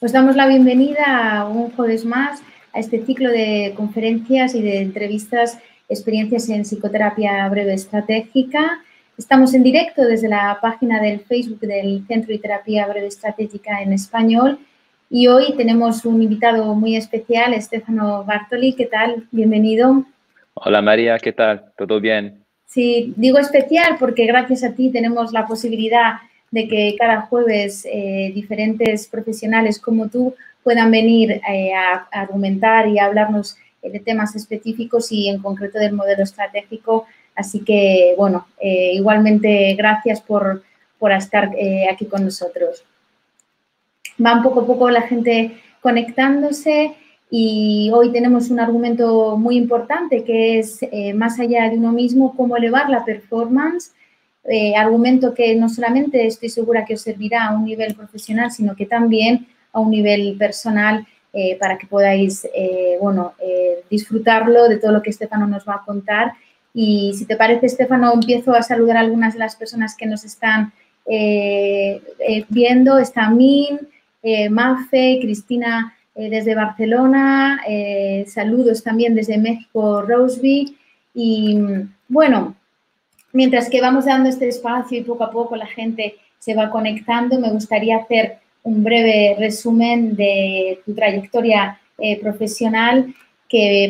Os damos la bienvenida a un jueves más a este ciclo de conferencias y de entrevistas, experiencias en psicoterapia breve estratégica. Estamos en directo desde la página del Facebook del Centro de Terapia Breve Estratégica en español y hoy tenemos un invitado muy especial, Stefano Bartoli. ¿Qué tal? Bienvenido. Hola María, ¿qué tal? ¿Todo bien? Sí, digo especial porque gracias a ti tenemos la posibilidad de que cada jueves diferentes profesionales como tú puedan venir a argumentar y a hablarnos de temas específicos y en concreto del modelo estratégico. Así que, bueno, igualmente gracias por estar aquí con nosotros. Va poco a poco la gente conectándose y hoy tenemos un argumento muy importante que es más allá de uno mismo, cómo elevar la performance. Argumento que no solamente estoy segura que os servirá a un nivel profesional, sino que también a un nivel personal para que podáis, disfrutarlo de todo lo que Stefano nos va a contar. Y si te parece, Stefano, empiezo a saludar a algunas de las personas que nos están viendo. Está Min, Mafe, Cristina desde Barcelona, saludos también desde México, Roseby. Y bueno, mientras que vamos dando este espacio y poco a poco la gente se va conectando, me gustaría hacer un breve resumen de tu trayectoria profesional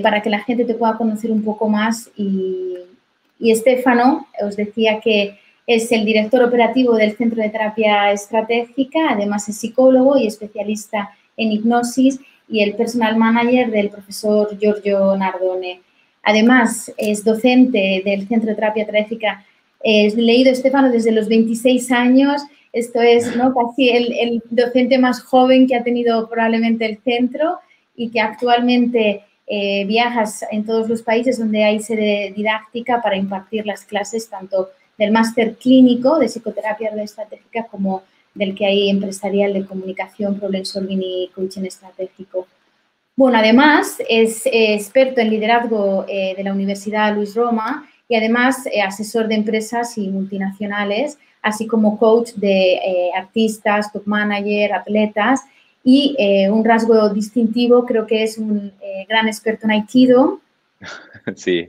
para que la gente te pueda conocer un poco más. Y Stefano, os decía que es el director operativo del Centro de Terapia Estratégica, además es psicólogo y especialista en hipnosis y el personal manager del profesor Giorgio Nardone. Además, es docente del Centro de Terapia Estratégica. He leído, Stefano, desde los 26 años. Esto es, ¿no?, casi el docente más joven que ha tenido probablemente el centro y que actualmente viajas en todos los países donde hay sede didáctica para impartir las clases tanto del máster clínico de psicoterapia estratégica como del que hay empresarial de comunicación, problem solving y coaching estratégico. Bueno, además es experto en liderazgo de la Universidad Luis Roma y además asesor de empresas y multinacionales, así como coach de artistas, top manager, atletas y un rasgo distintivo, creo que es un gran experto en Aikido. Sí,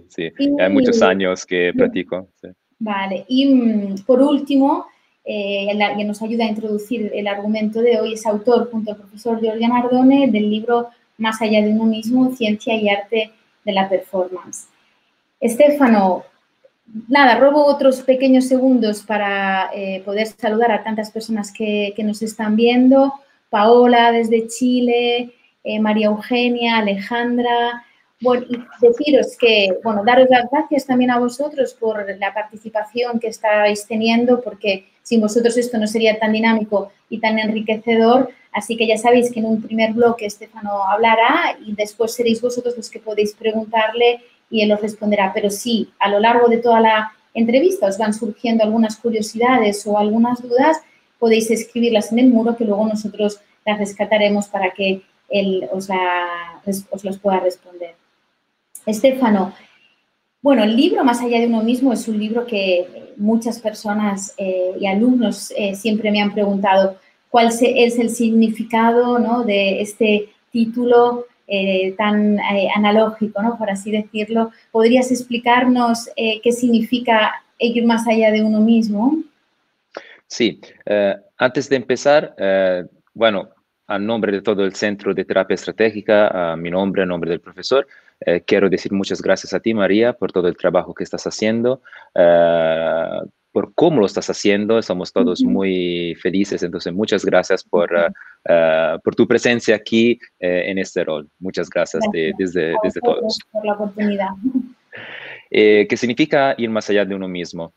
hay muchos años que practico. Sí. Vale, y por último, que nos ayuda a introducir el argumento de hoy, es autor junto al profesor Giorgio Nardone del libro Más allá de uno mismo, ciencia y arte de la performance. Stefano, nada, robo otros pequeños segundos para poder saludar a tantas personas que nos están viendo. Paola desde Chile, María Eugenia, Alejandra. Bueno, y deciros que, bueno, daros las gracias también a vosotros por la participación que estáis teniendo, porque sin vosotros esto no sería tan dinámico y tan enriquecedor. Así que ya sabéis que en un primer bloque Stefano hablará y después seréis vosotros los que podéis preguntarle y él os responderá. Pero si a lo largo de toda la entrevista os van surgiendo algunas curiosidades o algunas dudas, podéis escribirlas en el muro que luego nosotros las rescataremos para que él os las pueda responder. Stefano, bueno, el libro Más allá de uno mismo es un libro que muchas personas y alumnos siempre me han preguntado cuál es el significado, ¿no?, de este título tan analógico, ¿no?, por así decirlo. ¿Podrías explicarnos qué significa ir más allá de uno mismo? Sí, antes de empezar, bueno, a nombre de todo el Centro de Terapia Estratégica, a mi nombre, a nombre del profesor, quiero decir muchas gracias a ti, María, por todo el trabajo que estás haciendo, por cómo lo estás haciendo. Estamos todos muy felices, entonces muchas gracias por tu presencia aquí en este rol. Muchas gracias, desde todos. Por la oportunidad. ¿Qué significa ir más allá de uno mismo?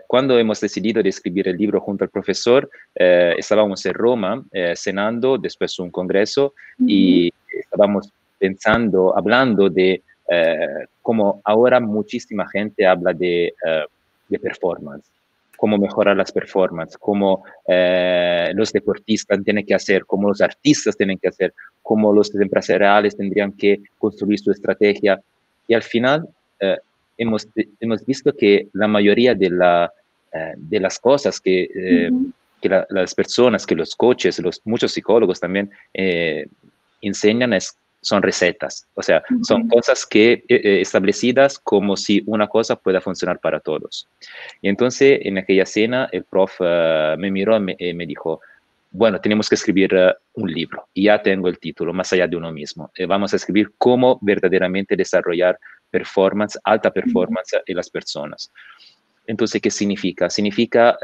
Cuando hemos decidido de escribir el libro junto al profesor, estábamos en Roma cenando después de un congreso y estábamos hablando de cómo ahora muchísima gente habla de performance, cómo mejorar las performances, cómo los deportistas tienen que hacer, cómo los artistas tienen que hacer, cómo los empresariales tendrían que construir su estrategia. Y al final hemos visto que la mayoría de las cosas que que las personas, que los coaches, muchos psicólogos también enseñan son recetas, o sea, son cosas que establecidas como si una cosa pueda funcionar para todos. Y entonces, en aquella cena, el prof me miró y me dijo, bueno, tenemos que escribir un libro, y ya tengo el título, Más allá de uno mismo. Vamos a escribir cómo verdaderamente desarrollar performance, alta performance en las personas. Entonces, ¿qué significa? Significa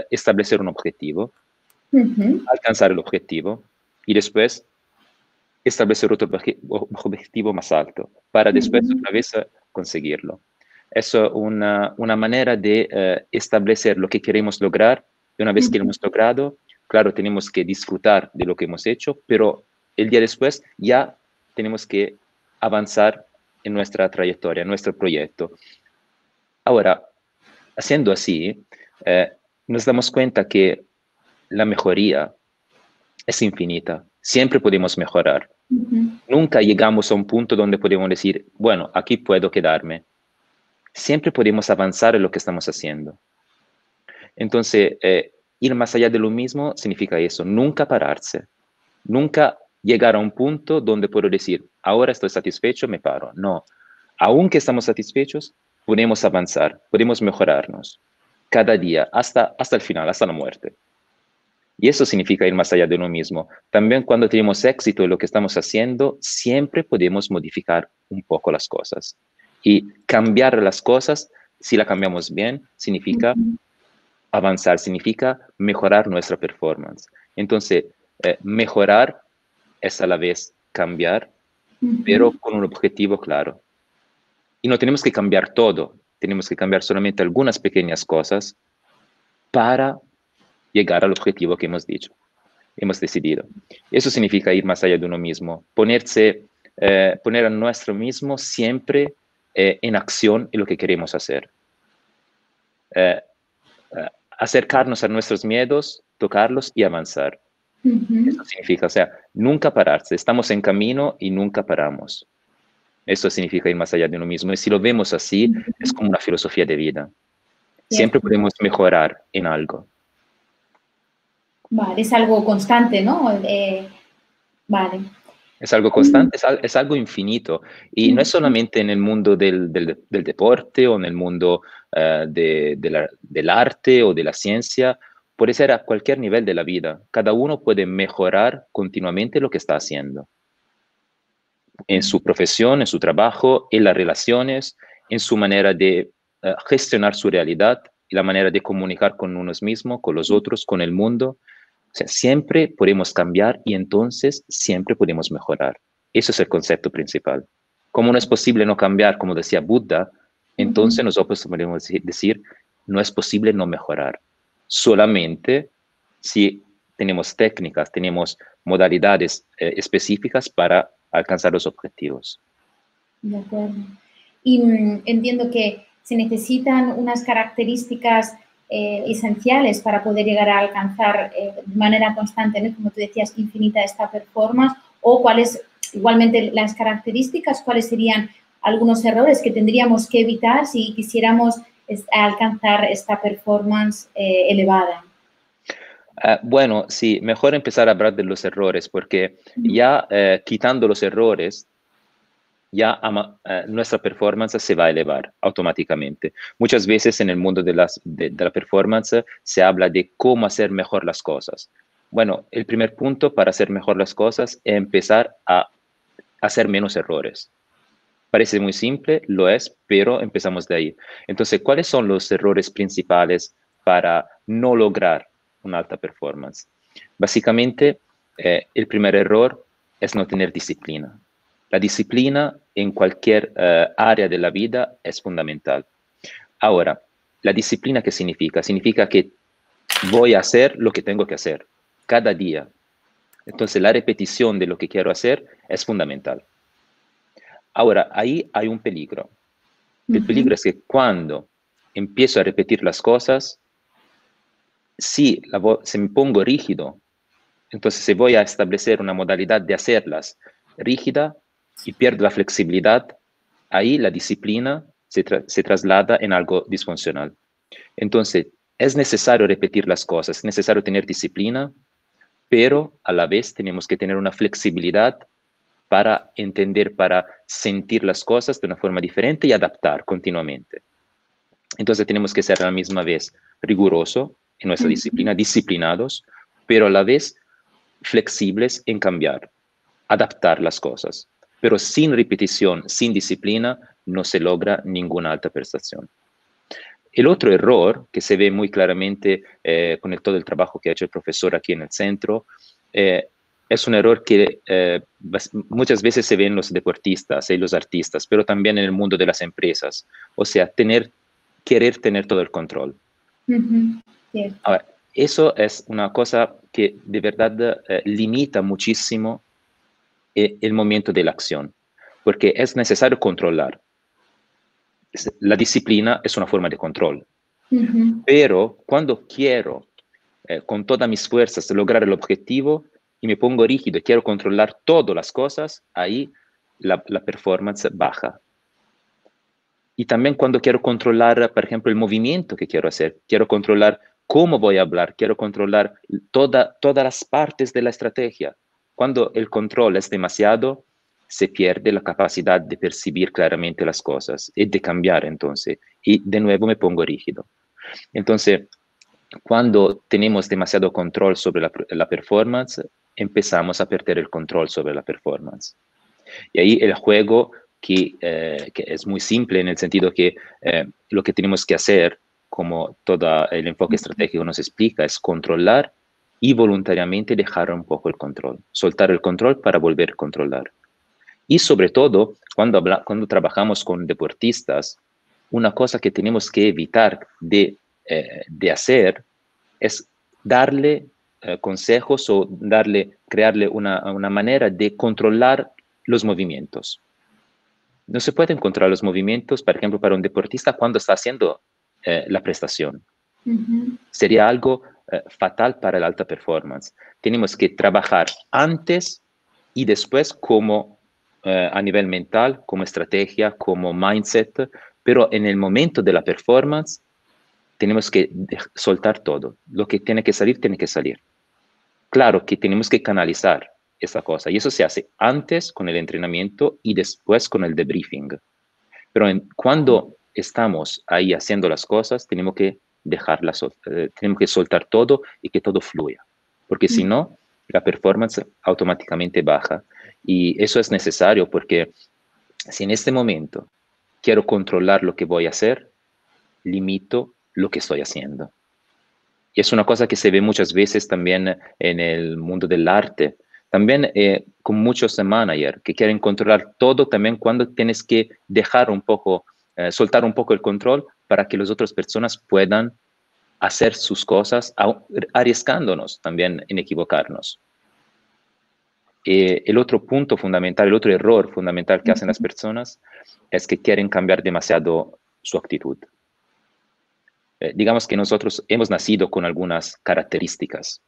establecer un objetivo, alcanzar el objetivo, y después establecer otro objetivo más alto, para después otra vez conseguirlo. Eso es una manera de establecer lo que queremos lograr, y una vez que lo hemos logrado, claro, tenemos que disfrutar de lo que hemos hecho, pero el día después ya tenemos que avanzar en nuestra trayectoria, en nuestro proyecto. Ahora, haciendo así, nos damos cuenta que la mejoría es infinita. Siempre podemos mejorar. Nunca llegamos a un punto donde podemos decir, bueno, aquí puedo quedarme. Siempre podemos avanzar en lo que estamos haciendo. Entonces, ir más allá de lo mismo significa eso, nunca pararse. Nunca llegar a un punto donde puedo decir, ahora estoy satisfecho, me paro. No, aunque estamos satisfechos, podemos avanzar, podemos mejorarnos cada día, hasta el final, hasta la muerte. Y eso significa ir más allá de uno mismo. También cuando tenemos éxito en lo que estamos haciendo, siempre podemos modificar un poco las cosas. Y cambiar las cosas, si la cambiamos bien, significa avanzar, significa mejorar nuestra performance. Entonces, mejorar es a la vez cambiar, pero con un objetivo claro. Y no tenemos que cambiar todo, tenemos que cambiar solamente algunas pequeñas cosas para llegar al objetivo que hemos dicho, hemos decidido. Eso significa ir más allá de uno mismo, poner a nuestro mismo siempre en acción en lo que queremos hacer. Acercarnos a nuestros miedos, tocarlos y avanzar. Eso significa, o sea, nunca pararse. Estamos en camino y nunca paramos. Eso significa ir más allá de uno mismo. Y si lo vemos así, es como una filosofía de vida. Siempre podemos mejorar en algo. Vale, es algo constante, ¿no? Vale. Es algo constante, es algo infinito. Y no es solamente en el mundo del deporte o en el mundo del arte o de la ciencia. Puede ser a cualquier nivel de la vida. Cada uno puede mejorar continuamente lo que está haciendo. En su profesión, en su trabajo, en las relaciones, en su manera de gestionar su realidad y la manera de comunicar con uno mismo, con los otros, con el mundo. O sea, siempre podemos cambiar y entonces siempre podemos mejorar. Eso es el concepto principal. Como no es posible no cambiar, como decía Buda, entonces nosotros podemos decir, no es posible no mejorar. Solamente si tenemos técnicas, tenemos modalidades específicas para alcanzar los objetivos. De acuerdo. Y entiendo que se necesitan unas características esenciales para poder llegar a alcanzar de manera constante, ¿no? Como tú decías, infinita esta performance, o cuáles, igualmente las características, cuáles serían algunos errores que tendríamos que evitar si quisiéramos alcanzar esta performance elevada. Bueno, sí, mejor empezar a hablar de los errores, porque ya quitando los errores, ya nuestra performance se va a elevar automáticamente. Muchas veces en el mundo de la performance se habla de cómo hacer mejor las cosas. Bueno, el primer punto para hacer mejor las cosas es empezar a hacer menos errores. Parece muy simple, lo es, pero empezamos de ahí. Entonces, ¿cuáles son los errores principales para no lograr una alta performance? Básicamente, el primer error es no tener disciplina. La disciplina en cualquier área de la vida es fundamental. Ahora, ¿la disciplina qué significa? Significa que voy a hacer lo que tengo que hacer cada día. Entonces, la repetición de lo que quiero hacer es fundamental. Ahora, ahí hay un peligro. El peligro es que cuando empiezo a repetir las cosas, si me pongo rígido, entonces si voy a establecer una modalidad de hacerlas rígida y pierdo la flexibilidad, ahí la disciplina se traslada en algo disfuncional. Entonces, es necesario repetir las cosas, es necesario tener disciplina, pero a la vez tenemos que tener una flexibilidad para entender, para sentir las cosas de una forma diferente y adaptar continuamente. Entonces tenemos que ser a la misma vez riguroso en nuestra disciplina, disciplinados, pero a la vez flexibles en cambiar, adaptar las cosas. Pero sin repetición, sin disciplina, no se logra ninguna alta prestación. El otro error que se ve muy claramente con todo el trabajo que ha hecho el profesor aquí en el centro, es un error que muchas veces se ve en los deportistas y los artistas, pero también en el mundo de las empresas. O sea, querer tener todo el control. Yeah. Ahora, eso es una cosa que de verdad limita muchísimo el momento de la acción, porque es necesario controlar. La disciplina es una forma de control, pero cuando quiero con todas mis fuerzas lograr el objetivo y me pongo rígido y quiero controlar todas las cosas, ahí la performance baja. Y también cuando quiero controlar, por ejemplo, el movimiento que quiero hacer, quiero controlar cómo voy a hablar, quiero controlar todas las partes de la estrategia. Cuando el control es demasiado, se pierde la capacidad de percibir claramente las cosas y de cambiar entonces. Y de nuevo me pongo rígido. Entonces, cuando tenemos demasiado control sobre la performance, empezamos a perder el control sobre la performance. Y ahí el juego que es muy simple en el sentido que lo que tenemos que hacer, como todo el enfoque estratégico nos explica, es controlar y voluntariamente dejar un poco el control, soltar el control para volver a controlar. Y sobre todo, cuando trabajamos con deportistas, una cosa que tenemos que evitar de hacer es darle consejos o crearle una manera de controlar los movimientos. No se pueden controlar los movimientos, por ejemplo, para un deportista cuando está haciendo la prestación. Sería algo fatal para la alta performance. Tenemos que trabajar antes y después como a nivel mental, como estrategia, como mindset, pero en el momento de la performance tenemos que soltar todo. Lo que tiene que salir, tiene que salir. Claro que tenemos que canalizar esa cosa, y eso se hace antes con el entrenamiento y después con el debriefing. Pero cuando estamos ahí haciendo las cosas, tenemos que tenemos que soltar todo y que todo fluya, porque si no, la performance automáticamente baja. Y eso es necesario porque si en este momento quiero controlar lo que voy a hacer, limito lo que estoy haciendo. Y es una cosa que se ve muchas veces también en el mundo del arte. También con muchos managers que quieren controlar todo, también cuando tienes que dejar un poco, soltar un poco el control para que las otras personas puedan hacer sus cosas, arriesgándonos también en equivocarnos. El otro punto fundamental, el otro error fundamental que hacen las personas es que quieren cambiar demasiado su actitud. Digamos que nosotros hemos nacido con algunas características.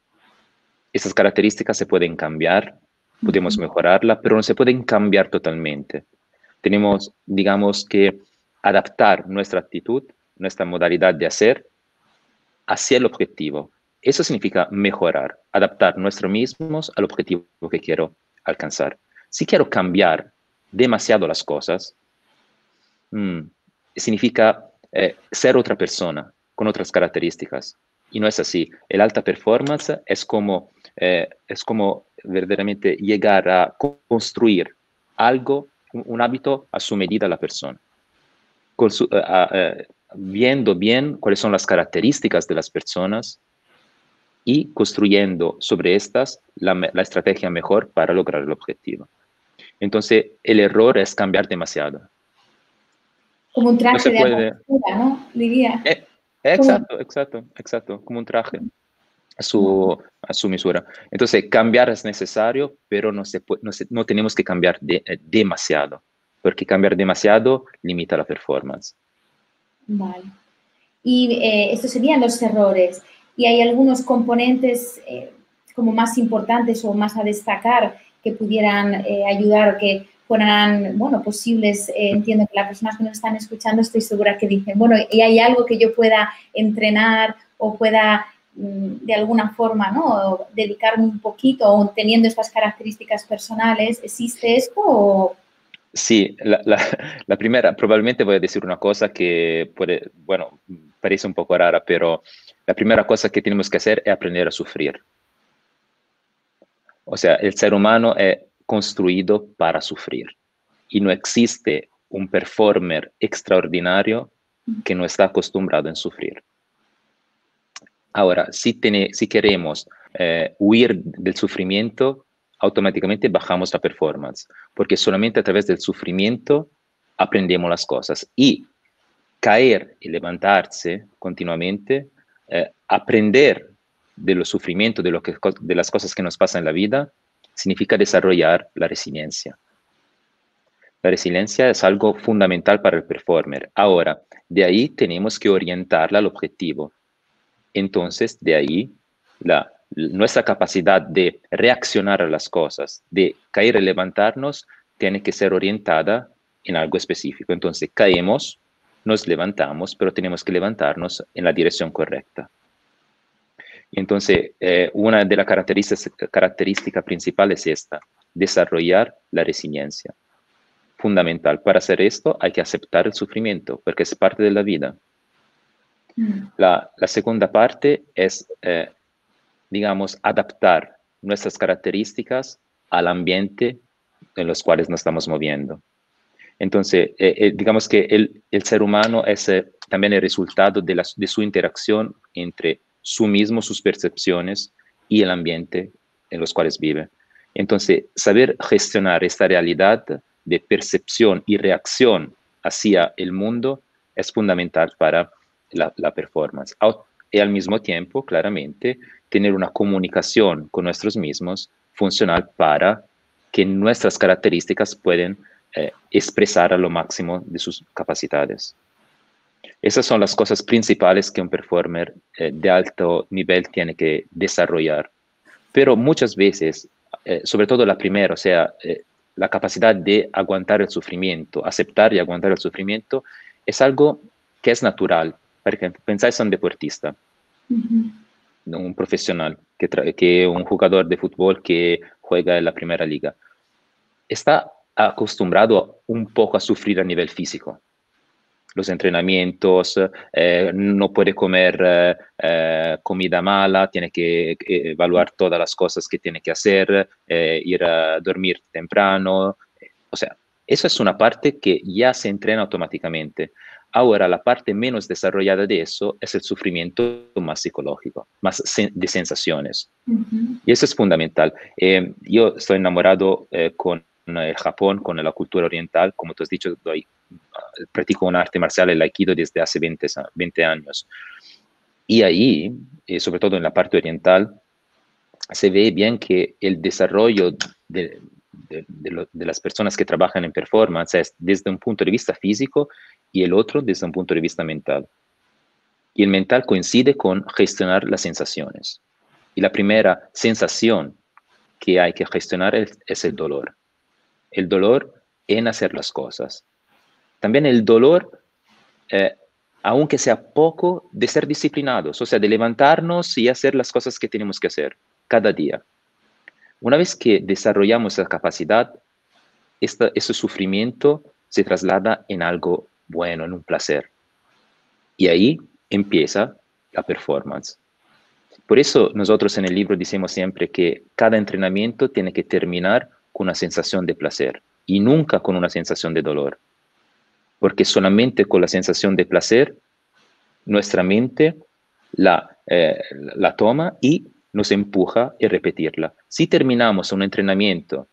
Esas características se pueden cambiar, podemos mejorarla, pero no se pueden cambiar totalmente. Tenemos, digamos, que adaptar nuestra actitud, nuestra modalidad de hacer hacia el objetivo. Eso significa mejorar, adaptar nosotros mismos al objetivo que quiero alcanzar. Si quiero cambiar demasiado las cosas, significa ser otra persona con otras características. Y no es así. El alta performance es como verdaderamente llegar a construir algo, un hábito a su medida la persona. Viendo bien cuáles son las características de las personas y construyendo sobre estas la estrategia mejor para lograr el objetivo. Entonces, el error es cambiar demasiado. Como un traje de armadura, ¿no? Diría. Exacto, como un traje a su misura. Entonces, cambiar es necesario, pero no tenemos que cambiar demasiado, porque cambiar demasiado limita la performance. Vale. Y estos serían los errores. ¿Y hay algunos componentes como más importantes o más a destacar que pudieran ayudar o que fueran, bueno, posibles? Entiendo que las personas que nos están escuchando estoy segura que dicen, bueno, ¿y hay algo que yo pueda entrenar o pueda de alguna forma, ¿no?, dedicarme un poquito o teniendo estas características personales. ¿Existe esto o...? Sí, la primera, probablemente voy a decir una cosa que puede, bueno, parece un poco rara, pero la primera cosa que tenemos que hacer es aprender a sufrir. O sea, el ser humano es construido para sufrir y no existe un performer extraordinario que no está acostumbrado a sufrir. Ahora, si queremos huir del sufrimiento, automáticamente bajamos la performance, porque solamente a través del sufrimiento aprendemos las cosas. Y caer y levantarse continuamente, aprender de los sufrimientos, de las cosas que nos pasan en la vida, significa desarrollar la resiliencia. La resiliencia es algo fundamental para el performer. Ahora, de ahí tenemos que orientarla al objetivo. Entonces, de ahí, nuestra capacidad de reaccionar a las cosas, de caer y levantarnos, tiene que ser orientada en algo específico. Entonces, caemos, nos levantamos, pero tenemos que levantarnos en la dirección correcta. Entonces, una de las características principales es esta, desarrollar la resiliencia. Fundamental. Para hacer esto hay que aceptar el sufrimiento, porque es parte de la vida. La segunda parte es, digamos, adaptar nuestras características al ambiente en los cuales nos estamos moviendo. Entonces, digamos que el ser humano es también el resultado de su interacción entre su mismo, sus percepciones y el ambiente en los cuales vive. Entonces, saber gestionar esta realidad de percepción y reacción hacia el mundo es fundamental para la performance. Y al mismo tiempo, claramente, tener una comunicación con nosotros mismos funcional para que nuestras características puedan expresar a lo máximo de sus capacidades. Esas son las cosas principales que un performer de alto nivel tiene que desarrollar. Pero muchas veces, sobre todo la primera, o sea, la capacidad de aguantar el sufrimiento, aceptar y aguantar el sufrimiento, es algo que es natural. Por ejemplo, pensáis en un deportista, un profesional, que un jugador de fútbol que juega en la primera liga. Está acostumbrado un poco a sufrir a nivel físico. Los entrenamientos, no puede comer comida mala, tiene que evaluar todas las cosas que tiene que hacer, ir a dormir temprano. O sea, eso es una parte que ya se entrena automáticamente. Ahora, la parte menos desarrollada de eso es el sufrimiento más psicológico, más de sensaciones. Y eso es fundamental. Yo estoy enamorado con el Japón, con la cultura oriental. Como tú has dicho, practico un arte marcial, el Aikido, desde hace 20 años. Y ahí, sobre todo en la parte oriental, se ve bien que el desarrollo de las personas que trabajan en performance es desde un punto de vista físico y el otro desde un punto de vista mental. Y el mental coincide con gestionar las sensaciones. Y la primera sensación que hay que gestionar es el dolor. El dolor en hacer las cosas. También el dolor, aunque sea poco, de ser disciplinados, o sea, de levantarnos y hacer las cosas que tenemos que hacer cada día. Una vez que desarrollamos la capacidad, ese sufrimiento se traslada en algo bueno, en un placer. Y ahí empieza la performance. Por eso nosotros en el libro decimos siempre que cada entrenamiento tiene que terminar con una sensación de placer y nunca con una sensación de dolor. Porque solamente con la sensación de placer, nuestra mente la toma y nos empuja a repetirla. Si terminamos un entrenamiento,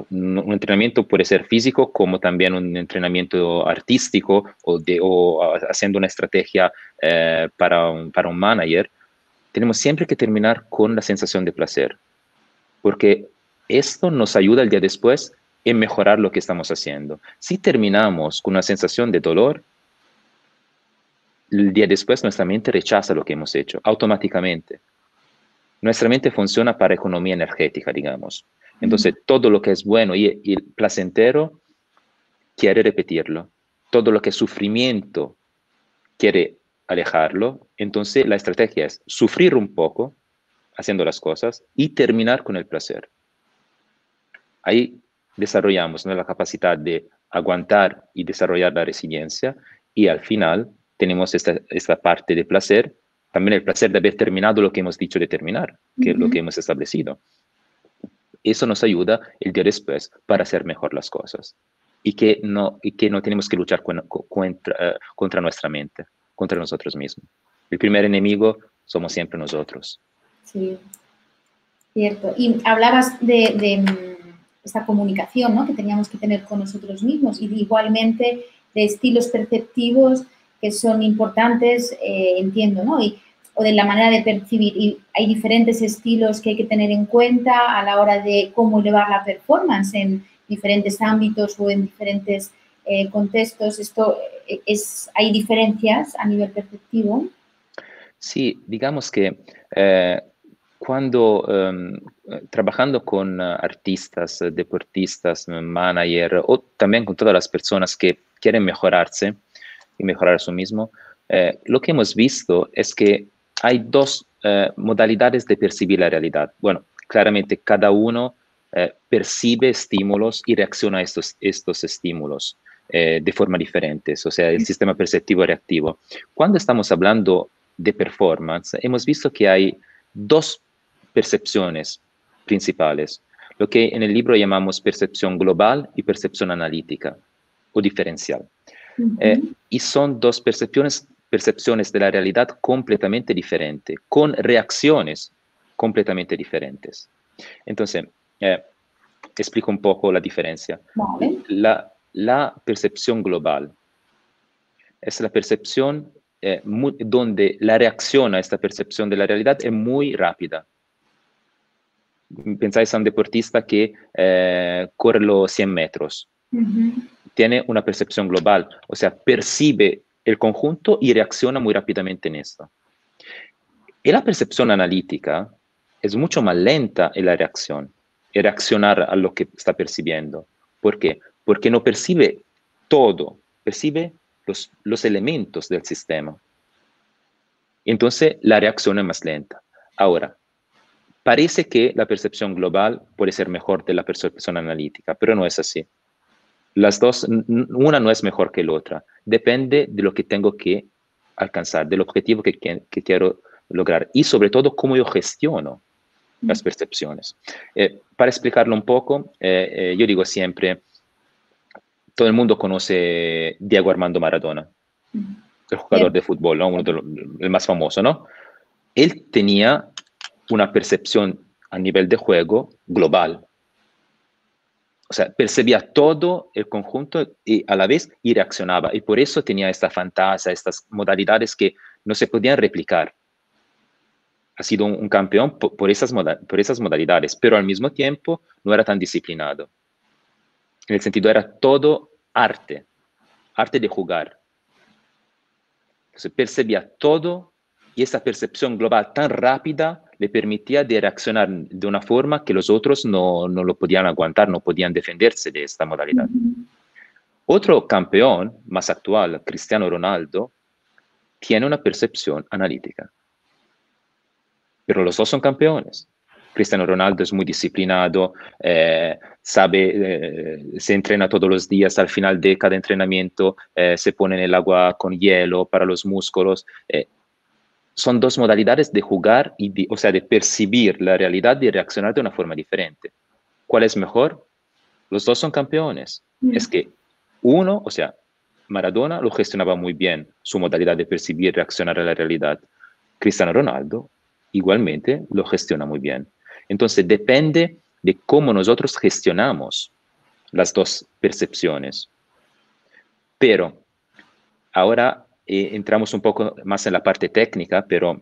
un entrenamiento puede ser físico como también un entrenamiento artístico o haciendo una estrategia para un manager, tenemos siempre que terminar con la sensación de placer, porque esto nos ayuda el día después en mejorar lo que estamos haciendo. Si terminamos con una sensación de dolor, el día después nuestra mente rechaza lo que hemos hecho automáticamente. Nuestra mente funciona para economía energética, digamos. Entonces, todo lo que es bueno y placentero quiere repetirlo. Todo lo que es sufrimiento quiere alejarlo. Entonces la estrategia es sufrir un poco haciendo las cosas y terminar con el placer. Ahí desarrollamos, ¿no?, la capacidad de aguantar y desarrollar la resiliencia, y al final tenemos esta parte de placer, también el placer de haber terminado lo que hemos dicho de terminar, que es lo que hemos establecido. Eso nos ayuda el día después para hacer mejor las cosas, y que no tenemos que luchar contra nuestra mente, contra nosotros mismos. El primer enemigo somos siempre nosotros. Sí, cierto. Y hablabas de esta comunicación, ¿no?, que teníamos que tener con nosotros mismos, y igualmente de estilos perceptivos que son importantes, entiendo, ¿no? O de la manera de percibir. Y hay diferentes estilos que hay que tener en cuenta a la hora de cómo elevar la performance en diferentes ámbitos o en diferentes contextos. ¿Hay diferencias a nivel perceptivo? Sí, digamos que cuando trabajando con artistas, deportistas, manager, o también con todas las personas que quieren mejorarse y mejorar a sí mismo, lo que hemos visto es que hay dos modalidades de percibir la realidad. Bueno, claramente cada uno percibe estímulos y reacciona a estos estímulos de forma diferente, o sea, el sistema perceptivo reactivo. Cuando estamos hablando de performance, hemos visto que hay dos percepciones principales, lo que en el libro llamamos percepción global y percepción analítica o diferencial. Y son dos percepciones de la realidad completamente diferentes, con reacciones completamente diferentes. Entonces, explico un poco la diferencia. Vale. La percepción global es la percepción donde la reacción a esta percepción de la realidad es muy rápida. Pensáis a un deportista que corre los 100 metros. Tiene una percepción global, o sea, percibe el conjunto y reacciona muy rápidamente en esto. Y la percepción analítica es mucho más lenta en la reacción, en reaccionar a lo que está percibiendo. ¿Por qué? Porque no percibe todo, percibe los elementos del sistema. Entonces, la reacción es más lenta. Ahora, parece que la percepción global puede ser mejor de la percepción analítica, pero no es así. Las dos, una no es mejor que la otra. Depende de lo que tengo que alcanzar, del objetivo que quiero lograr, y sobre todo cómo yo gestiono las percepciones. Para explicarlo un poco, yo digo siempre, todo el mundo conoce Diego Armando Maradona, el jugador de fútbol, ¿no?, el más famoso, ¿no? Él tenía una percepción a nivel de juego global. O sea, percibía todo el conjunto y a la vez y reaccionaba. Y por eso tenía esta fantasía, estas modalidades que no se podían replicar. Ha sido un campeón por esas modalidades, pero al mismo tiempo no era tan disciplinado. En el sentido, era todo arte de jugar. Entonces, percibía todo, y esa percepción global tan rápida le permitía de reaccionar de una forma que los otros no lo podían aguantar, no podían defenderse de esta modalidad. Otro campeón más actual, Cristiano Ronaldo, tiene una percepción analítica. Pero los dos son campeones. Cristiano Ronaldo es muy disciplinado, se entrena todos los días, al final de cada entrenamiento se pone en el agua con hielo para los músculos. Son dos modalidades de jugar, o sea, de percibir la realidad y reaccionar de una forma diferente. ¿Cuál es mejor? Los dos son campeones. Es que uno, o sea, Maradona lo gestionaba muy bien, su modalidad de percibir y reaccionar a la realidad. Cristiano Ronaldo igualmente lo gestiona muy bien. Entonces, depende de cómo nosotros gestionamos las dos percepciones. Pero ahora entramos un poco más en la parte técnica, pero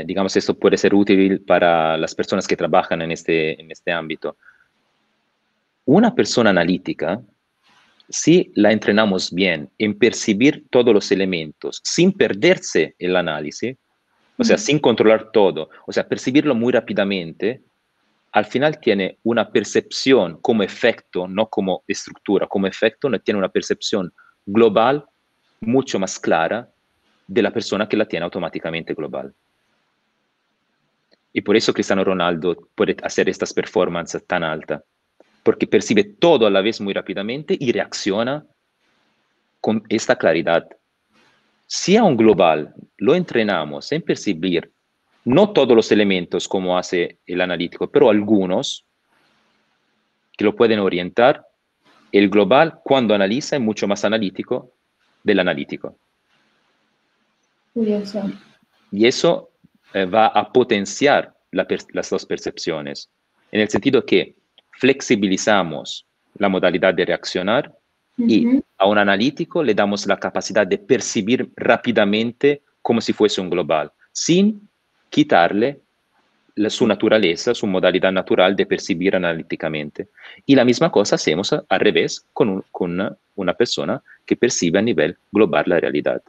digamos, esto puede ser útil para las personas que trabajan en este ámbito. Una persona analítica, si la entrenamos bien en percibir todos los elementos sin perderse el análisis, o sea, sin controlar todo, o sea, percibirlo muy rápidamente, al final tiene una percepción como efecto, no como estructura, como efecto tiene una percepción global mucho más clara de la persona que la tiene automáticamente global. Y por eso Cristiano Ronaldo puede hacer estas performances tan altas, porque percibe todo a la vez muy rápidamente y reacciona con esta claridad. Si a un global lo entrenamos en percibir no todos los elementos como hace el analítico, pero algunos que lo pueden orientar, el global cuando analiza es mucho más analítico del analítico. Curioso. Y eso va a potenciar las dos percepciones, en el sentido que flexibilizamos la modalidad de reaccionar y a un analítico le damos la capacidad de percibir rápidamente como si fuese un global, sin quitarle su naturaleza, su modalidad natural de percibir analíticamente. Y la misma cosa hacemos al revés con una persona que percibe a nivel global la realidad.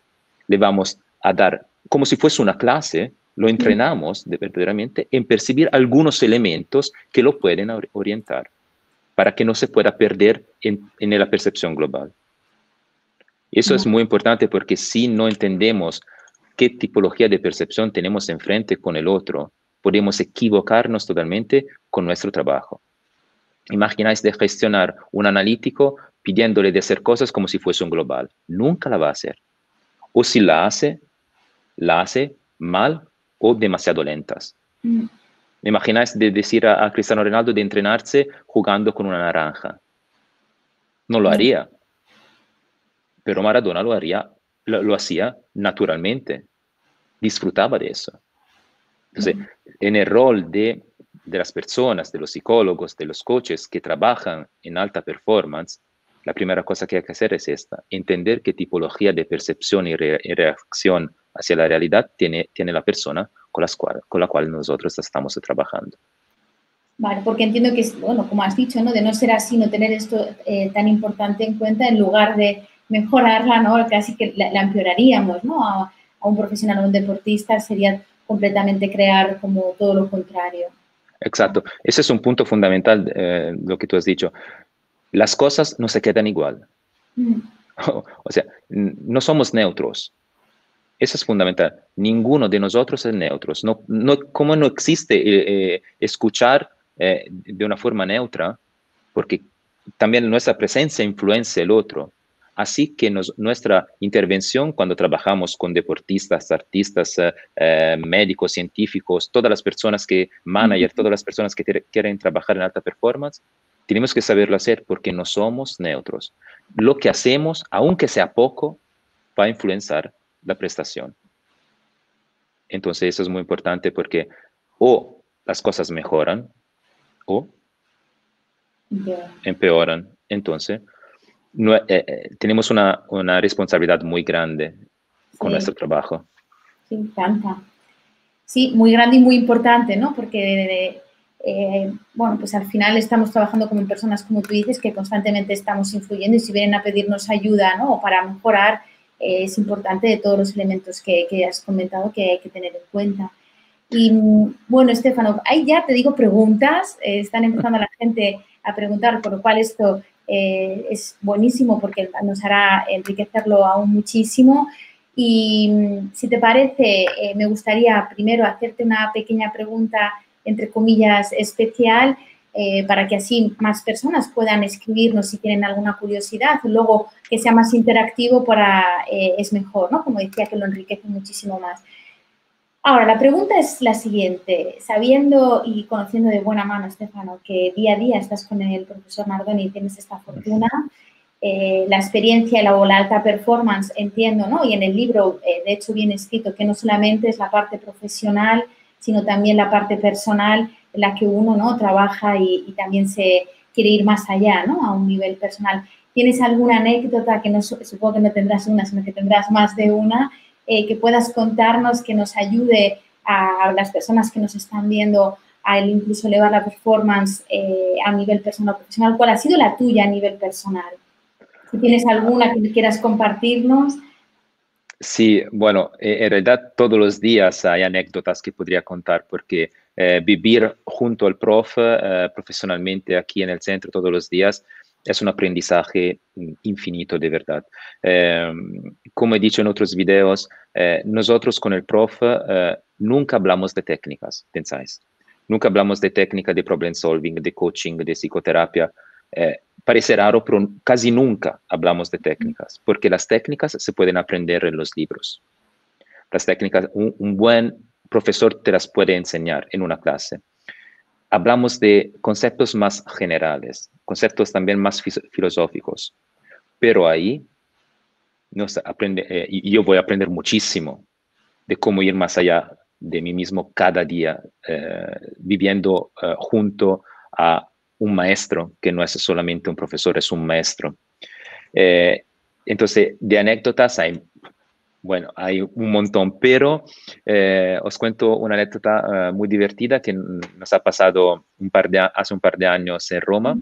Le vamos a dar, como si fuese una clase, lo entrenamos verdaderamente en percibir algunos elementos que lo pueden orientar, para que no se pueda perder en la percepción global. Y eso es muy importante porque si no entendemos qué tipología de percepción tenemos enfrente con el otro, podemos equivocarnos totalmente con nuestro trabajo. Imagináis de gestionar un analítico pidiéndole de hacer cosas como si fuese un global. Nunca la va a hacer. O si la hace mal o demasiado lentas. ¿Me imagináis de decir a Cristiano Ronaldo de entrenarse jugando con una naranja? No lo haría. Pero Maradona lo hacía naturalmente. Disfrutaba de eso. Entonces, en el rol de las personas, de los psicólogos, de los coaches que trabajan en alta performance, la primera cosa que hay que hacer es esta: entender qué tipología de percepción y reacción hacia la realidad tiene la persona con la cual nosotros estamos trabajando. Vale, porque entiendo que es, bueno, como has dicho, ¿no? De no ser así, no tener esto tan importante en cuenta, en lugar de mejorarla, ¿no? Casi que la empeoraríamos, ¿no? A un profesional o un deportista sería completamente crear como todo lo contrario. Exacto. Ese es un punto fundamental, lo que tú has dicho. Las cosas no se quedan igual. O sea, no somos neutros. Eso es fundamental. Ninguno de nosotros es neutro. Como no existe escuchar de una forma neutra, porque también nuestra presencia influencia el otro. Así que nuestra intervención cuando trabajamos con deportistas, artistas, médicos, científicos, todas las personas managers, todas las personas que quieren trabajar en alta performance, tenemos que saberlo hacer porque no somos neutros. Lo que hacemos, aunque sea poco, va a influenciar la prestación. Entonces eso es muy importante porque o las cosas mejoran o empeoran. Entonces, tenemos una responsabilidad muy grande con nuestro trabajo. Sí, me encanta. Sí, muy grande y muy importante, ¿no? Porque, bueno, pues al final estamos trabajando como personas, como tú dices, que constantemente estamos influyendo y si vienen a pedirnos ayuda, ¿no? O para mejorar, es importante de todos los elementos que has comentado que hay que tener en cuenta. Y, bueno, Stefano, ahí ya te digo preguntas, están empezando la gente a preguntar, por lo cual esto es buenísimo porque nos hará enriquecerlo aún muchísimo. Y si te parece, me gustaría primero hacerte una pequeña pregunta, entre comillas, especial, para que así más personas puedan escribirnos si tienen alguna curiosidad. Luego, que sea más interactivo es mejor, ¿no? Como decía, que lo enriquece muchísimo más. Ahora, la pregunta es la siguiente. Sabiendo y conociendo de buena mano, Stefano, que día a día estás con el profesor Nardoni y tienes esta fortuna, la experiencia y la alta performance, entiendo, ¿no? Y en el libro, de hecho, viene escrito que no solamente es la parte profesional, sino también la parte personal en la que uno, ¿no? Trabaja y también se quiere ir más allá, ¿no? A un nivel personal. ¿Tienes alguna anécdota que no, supongo que no tendrás una, sino que tendrás más de una, que puedas contarnos, que nos ayude a las personas que nos están viendo a incluso elevar la performance a nivel personal o profesional? ¿Cuál ha sido la tuya a nivel personal? Si tienes alguna que quieras compartirnos. Sí, bueno, en realidad todos los días hay anécdotas que podría contar porque vivir junto al prof profesionalmente aquí en el centro todos los días Es un aprendizaje infinito, de verdad. Como he dicho en otros videos, nosotros con el prof nunca hablamos de técnicas, pensáis. Nunca hablamos de técnica de problem solving, de coaching, de psicoterapia. Parece raro, pero casi nunca hablamos de técnicas, porque las técnicas se pueden aprender en los libros. Las técnicas, un buen profesor te las puede enseñar en una clase. Hablamos de conceptos más generales, conceptos también más filosóficos, pero ahí yo voy a aprender muchísimo de cómo ir más allá de mí mismo cada día, viviendo junto a un maestro, que no es solamente un profesor, es un maestro. Entonces, de anécdotas hay un montón, pero os cuento una anécdota muy divertida que nos ha pasado hace un par de años en Roma.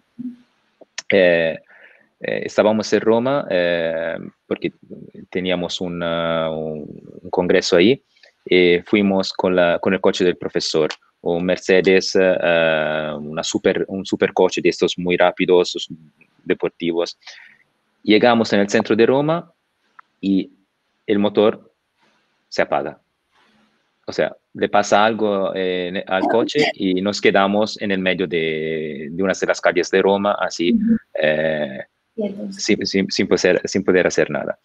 Estábamos en Roma porque teníamos un congreso ahí. Fuimos con el coche del profesor, un Mercedes, un super coche de estos muy rápidos, deportivos. Llegamos en el centro de Roma y el motor se apaga. O sea, le pasa algo al coche y nos quedamos en el medio de una de las calles de Roma, así, sin poder hacer nada.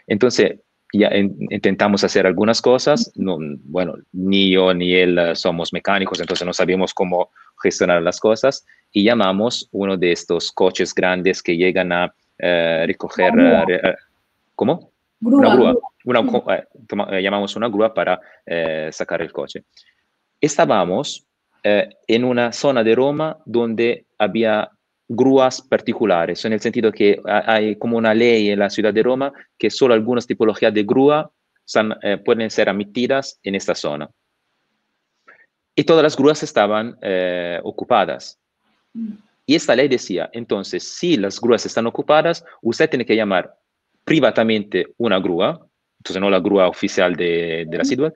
Entonces, ya intentamos hacer algunas cosas. No, bueno, ni yo ni él somos mecánicos, entonces no sabíamos cómo gestionar las cosas. Y llamamos uno de estos coches grandes que llegan a recoger... ¿Cómo? Grúa. Una grúa. Llamamos una grúa para sacar el coche. Estábamos en una zona de Roma donde había grúas particulares, en el sentido que hay como una ley en la ciudad de Roma que solo algunas tipologías de grúa pueden ser admitidas en esta zona. Y todas las grúas estaban ocupadas. Y esta ley decía, entonces, si las grúas están ocupadas, usted tiene que llamar privatamente una grúa, entonces no la grúa oficial de la ciudad,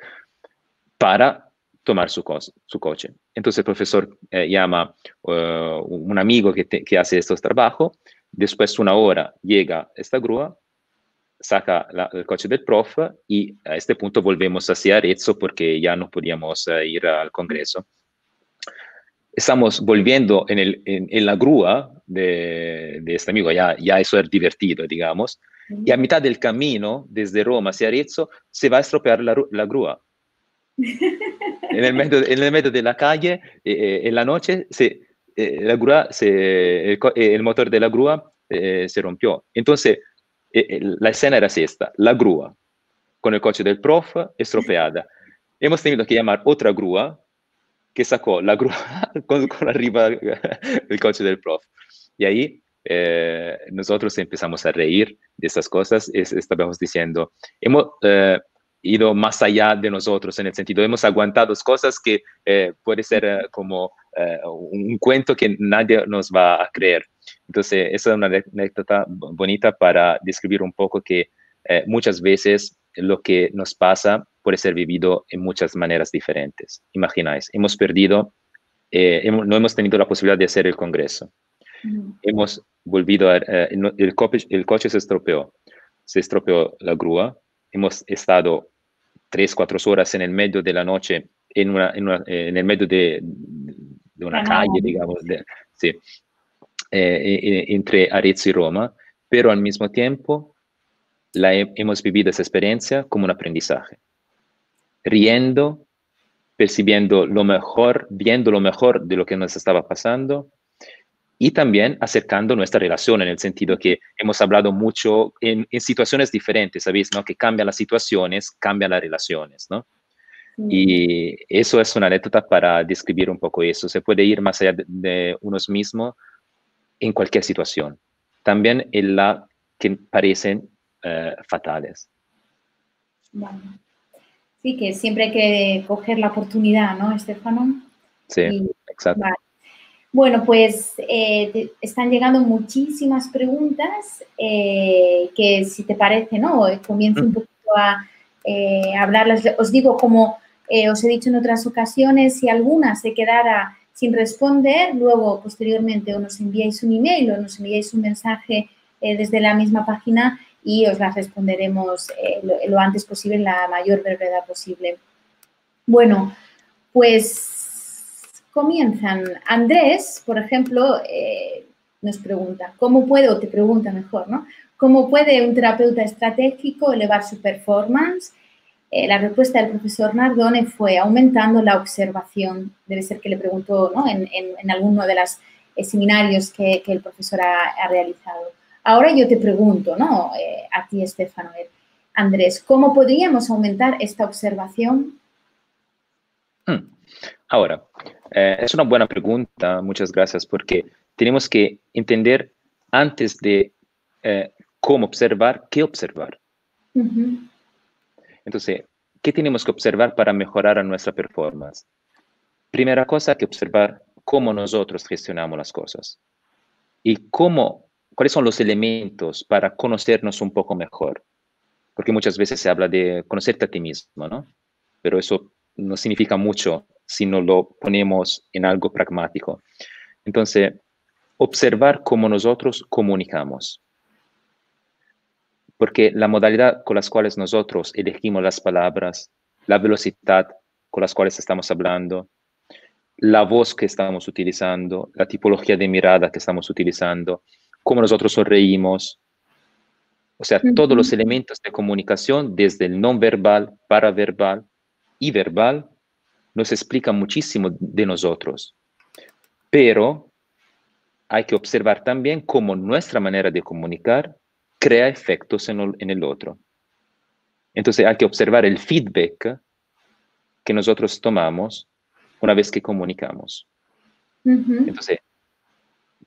para tomar su coche. Entonces el profesor llama un amigo que hace estos trabajos, después de una hora llega esta grúa, saca el coche del prof y a este punto volvemos hacia Arezzo porque ya no podíamos ir al congreso. Estamos volviendo en la grúa de este amigo, ya eso es divertido, digamos, y a mitad del camino, desde Roma hacia Arezzo, se va a estropear la grúa. En el medio de la calle, en la noche, el motor de la grúa se rompió. Entonces, la escena era esta, la grúa, con el coche del prof estropeada. Hemos tenido que llamar otra grúa, que sacó la grúa con arriba el coche del prof. Y ahí nosotros empezamos a reír de estas cosas. Estábamos diciendo, hemos ido más allá de nosotros, en el sentido, hemos aguantado cosas que puede ser como un cuento que nadie nos va a creer. Entonces, esa es una anécdota bonita para describir un poco que muchas veces lo que nos pasa puede ser vivido en muchas maneras diferentes. Imagináis, hemos perdido, no hemos tenido la posibilidad de hacer el congreso. Hemos volvido, el coche se estropeó la grúa, hemos estado 3-4 horas en el medio de la noche, en el medio de una calle, digamos, sí, entre Arezzo y Roma, pero al mismo tiempo hemos vivido esa experiencia como un aprendizaje, riendo, percibiendo lo mejor, viendo lo mejor de lo que nos estaba pasando y también acercando nuestra relación, en el sentido que hemos hablado mucho en situaciones diferentes, ¿sabéis? ¿No? Que cambian las situaciones, cambian las relaciones, ¿no? Y eso es una anécdota para describir un poco eso. Se puede ir más allá de unos mismos en cualquier situación, también en la que parecen fatales. Bueno. Sí, que siempre hay que coger la oportunidad, ¿no, Stefano? Sí, exacto. Vale. Bueno, pues están llegando muchísimas preguntas que, si te parece, ¿no? Comienzo un poquito a hablarlas. Os digo, como os he dicho en otras ocasiones, si alguna se quedara sin responder, luego posteriormente o nos enviáis un email o nos enviáis un mensaje desde la misma página y os las responderemos lo antes posible, en la mayor brevedad posible. Bueno, pues comienzan. Andrés, por ejemplo, nos pregunta, ¿cómo puede, o te pregunta mejor, ¿no? ¿Cómo puede un terapeuta estratégico elevar su performance? La respuesta del profesor Nardone fue aumentando la observación. Debe ser que le preguntó, ¿no?, en alguno de los seminarios que el profesor ha realizado. Ahora yo te pregunto, ¿no?, a ti, Estefano, Andrés, ¿cómo podríamos aumentar esta observación? Ahora, es una buena pregunta, muchas gracias, porque tenemos que entender antes de cómo observar, qué observar. Entonces, ¿qué tenemos que observar para mejorar a nuestra performance? Primera cosa, hay que observar cómo nosotros gestionamos las cosas y cuáles son los elementos para conocernos un poco mejor. Porque muchas veces se habla de conocerte a ti mismo, ¿no? Pero eso no significa mucho si no lo ponemos en algo pragmático. Entonces, observar cómo nosotros comunicamos. Porque la modalidad con las cuales nosotros elegimos las palabras, la velocidad con las cuales estamos hablando, la voz que estamos utilizando, la tipología de mirada que estamos utilizando, cómo nosotros sonreímos, o sea, todos los elementos de comunicación, desde el no verbal, paraverbal y verbal, nos explican muchísimo de nosotros. Pero hay que observar también cómo nuestra manera de comunicar crea efectos en el otro. Entonces hay que observar el feedback que nosotros tomamos una vez que comunicamos. Entonces,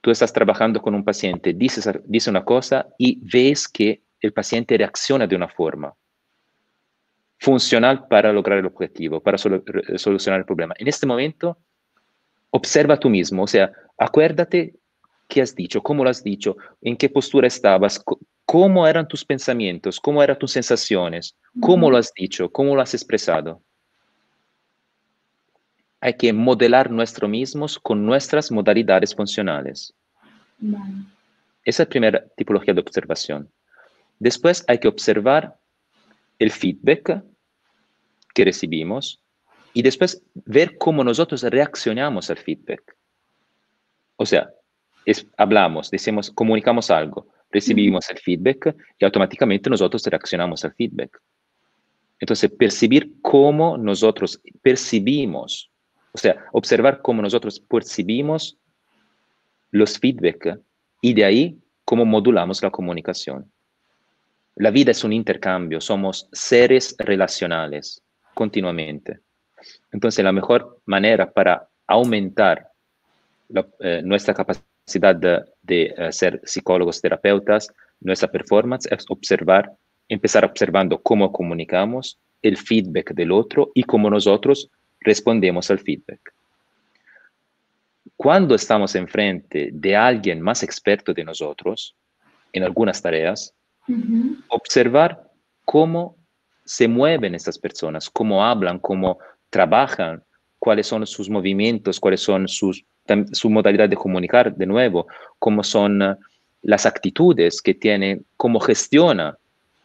tú estás trabajando con un paciente, dice una cosa y ves que el paciente reacciona de una forma funcional para lograr el objetivo, para solucionar el problema. En este momento, observa tú mismo, o sea, acuérdate qué has dicho, cómo lo has dicho, en qué postura estabas, cómo eran tus pensamientos, cómo eran tus sensaciones, cómo lo has dicho, cómo lo has expresado. Hay que modelar nosotros mismos con nuestras modalidades funcionales. Vale. Esa es la primera tipología de observación. Después hay que observar el feedback que recibimos y después ver cómo nosotros reaccionamos al feedback. O sea, hablamos, decimos, comunicamos algo, recibimos el feedback y automáticamente nosotros reaccionamos al feedback. Entonces, percibir cómo nosotros percibimos, o sea, observar cómo nosotros percibimos los feedback y de ahí cómo modulamos la comunicación. La vida es un intercambio, somos seres relacionales continuamente. Entonces, la mejor manera para aumentar nuestra capacidad de ser psicólogos, terapeutas, nuestra performance es empezar observando cómo comunicamos, el feedback del otro y cómo nosotros respondemos al feedback. Cuando estamos enfrente de alguien más experto de nosotros en algunas tareas, observar cómo se mueven estas personas, cómo hablan, cómo trabajan, cuáles son sus movimientos, cuáles son su modalidad de comunicar, de nuevo, cómo son las actitudes que tienen, cómo gestiona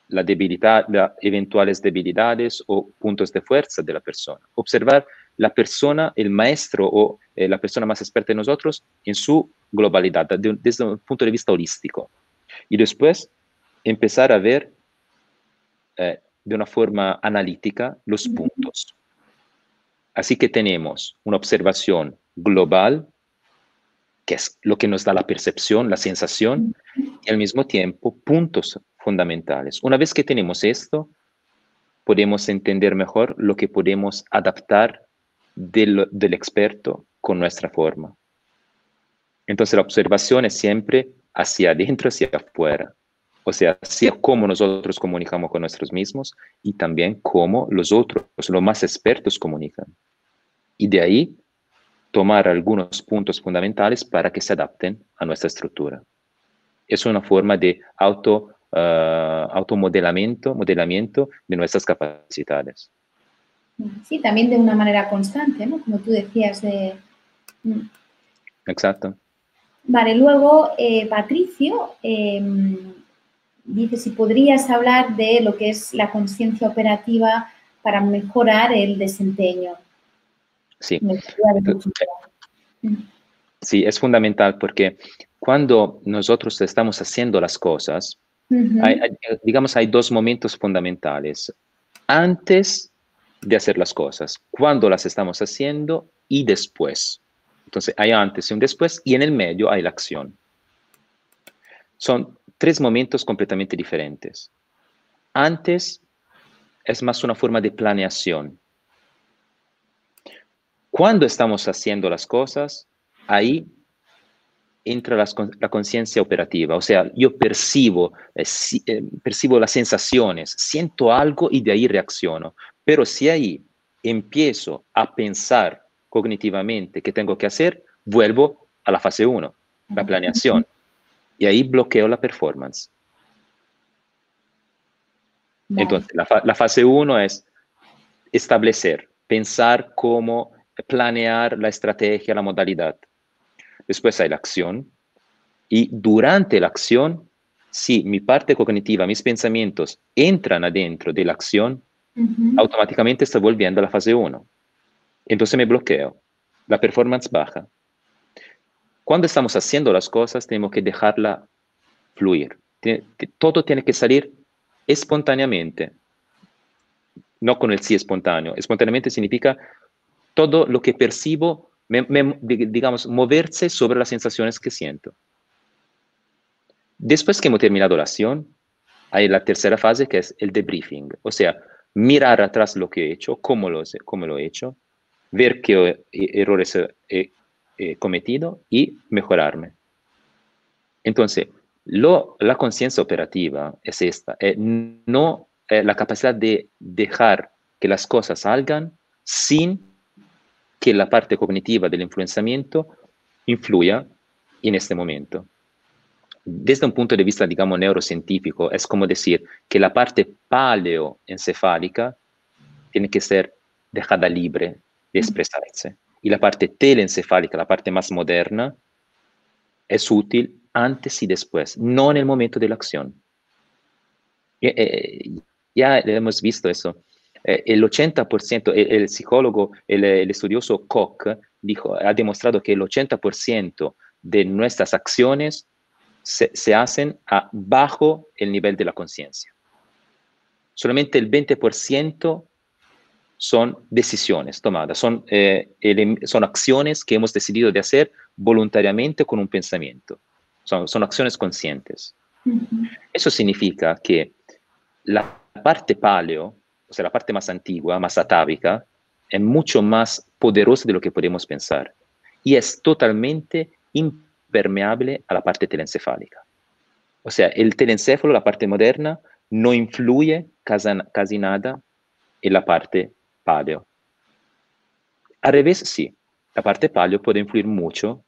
la debilidad, las eventuales debilidades o puntos de fuerza de la persona. Observar la persona, el maestro o la persona más experta de nosotros en su globalidad, desde un punto de vista holístico. Y después empezar a ver de una forma analítica los puntos. Así que tenemos una observación global, que es lo que nos da la percepción, la sensación, y al mismo tiempo puntos fundamentales. Una vez que tenemos esto, podemos entender mejor lo que podemos adaptar del experto con nuestra forma. Entonces la observación es siempre hacia adentro, hacia afuera. O sea, cómo nosotros comunicamos con nosotros mismos y también cómo los otros, los más expertos, comunican. Y de ahí tomar algunos puntos fundamentales para que se adapten a nuestra estructura. Es una forma de automodelamiento de nuestras capacidades. Sí, también de una manera constante, ¿no? Como tú decías, Exacto. Vale, luego Patricio dice si podrías hablar de lo que es la conciencia operativa para mejorar el desempeño. Sí. Sí, es fundamental porque cuando nosotros estamos haciendo las cosas, digamos, hay dos momentos fundamentales. Antes de hacer las cosas, cuando las estamos haciendo y después. Entonces, hay antes y un después y en el medio hay la acción. Son tres momentos completamente diferentes. Antes es más una forma de planeación. Cuando estamos haciendo las cosas, ahí entra la conciencia operativa, o sea, yo percibo las sensaciones, siento algo y de ahí reacciono. Pero si ahí empiezo a pensar cognitivamente qué tengo que hacer, vuelvo a la fase 1, la planeación, y ahí bloqueo la performance. Vale. Entonces, la fase 1 es establecer, pensar cómo planear la estrategia, la modalidad. Después hay la acción. Y durante la acción, si mi parte cognitiva, mis pensamientos entran adentro de la acción, automáticamente estoy volviendo a la fase 1. Entonces me bloqueo. La performance baja. Cuando estamos haciendo las cosas, tenemos que dejarla fluir. Todo tiene que salir espontáneamente. No con el sí espontáneo. Espontáneamente significa todo lo que percibo, digamos, moverse sobre las sensaciones que siento. Después que hemos terminado la acción, hay la tercera fase que es el debriefing, o sea, mirar atrás lo que he hecho, cómo lo he hecho, ver qué errores he cometido y mejorarme. Entonces, la conciencia operativa es esta, no la capacidad de dejar que las cosas salgan sin que la parte cognitiva del influenciamiento influya en este momento. Desde un punto de vista, digamos, neurocientífico, es como decir que la parte paleoencefálica tiene que ser dejada libre de expresarse. Y la parte telencefálica, la parte más moderna, es útil antes y después, no en el momento de la acción. Ya hemos visto eso. El 80%, el psicólogo, el estudioso Koch, ha demostrado que el 80% de nuestras acciones se hacen bajo el nivel de la conciencia. Solamente el 20% son decisiones tomadas, son acciones que hemos decidido de hacer voluntariamente con un pensamiento. Son acciones conscientes. Eso significa que la parte paleo, o sea, la parte más antigua, más atávica, es mucho más poderosa de lo que podemos pensar y es totalmente impermeable a la parte telencefálica. O sea, el telencéfalo, la parte moderna, no influye casi nada en la parte paleo. Al revés, sí. La parte paleo puede influir mucho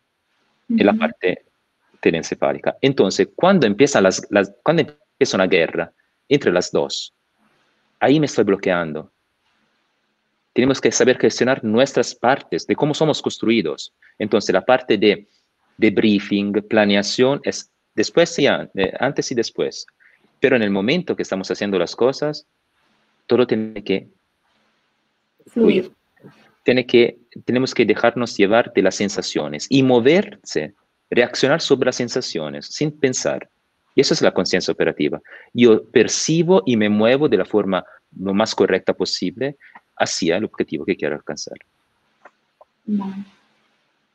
en la parte telencefálica. Entonces, cuando empieza una guerra entre las dos, ahí me estoy bloqueando. Tenemos que saber gestionar nuestras partes, de cómo somos construidos. Entonces, la parte de briefing, planeación, es después y antes y después. Pero en el momento que estamos haciendo las cosas, todo tiene que fluir. Tenemos que dejarnos llevar de las sensaciones y moverse, reaccionar sobre las sensaciones sin pensar. Y eso es la conciencia operativa. Yo percibo y me muevo de la forma lo más correcta posible hacia el objetivo que quiero alcanzar. Vale.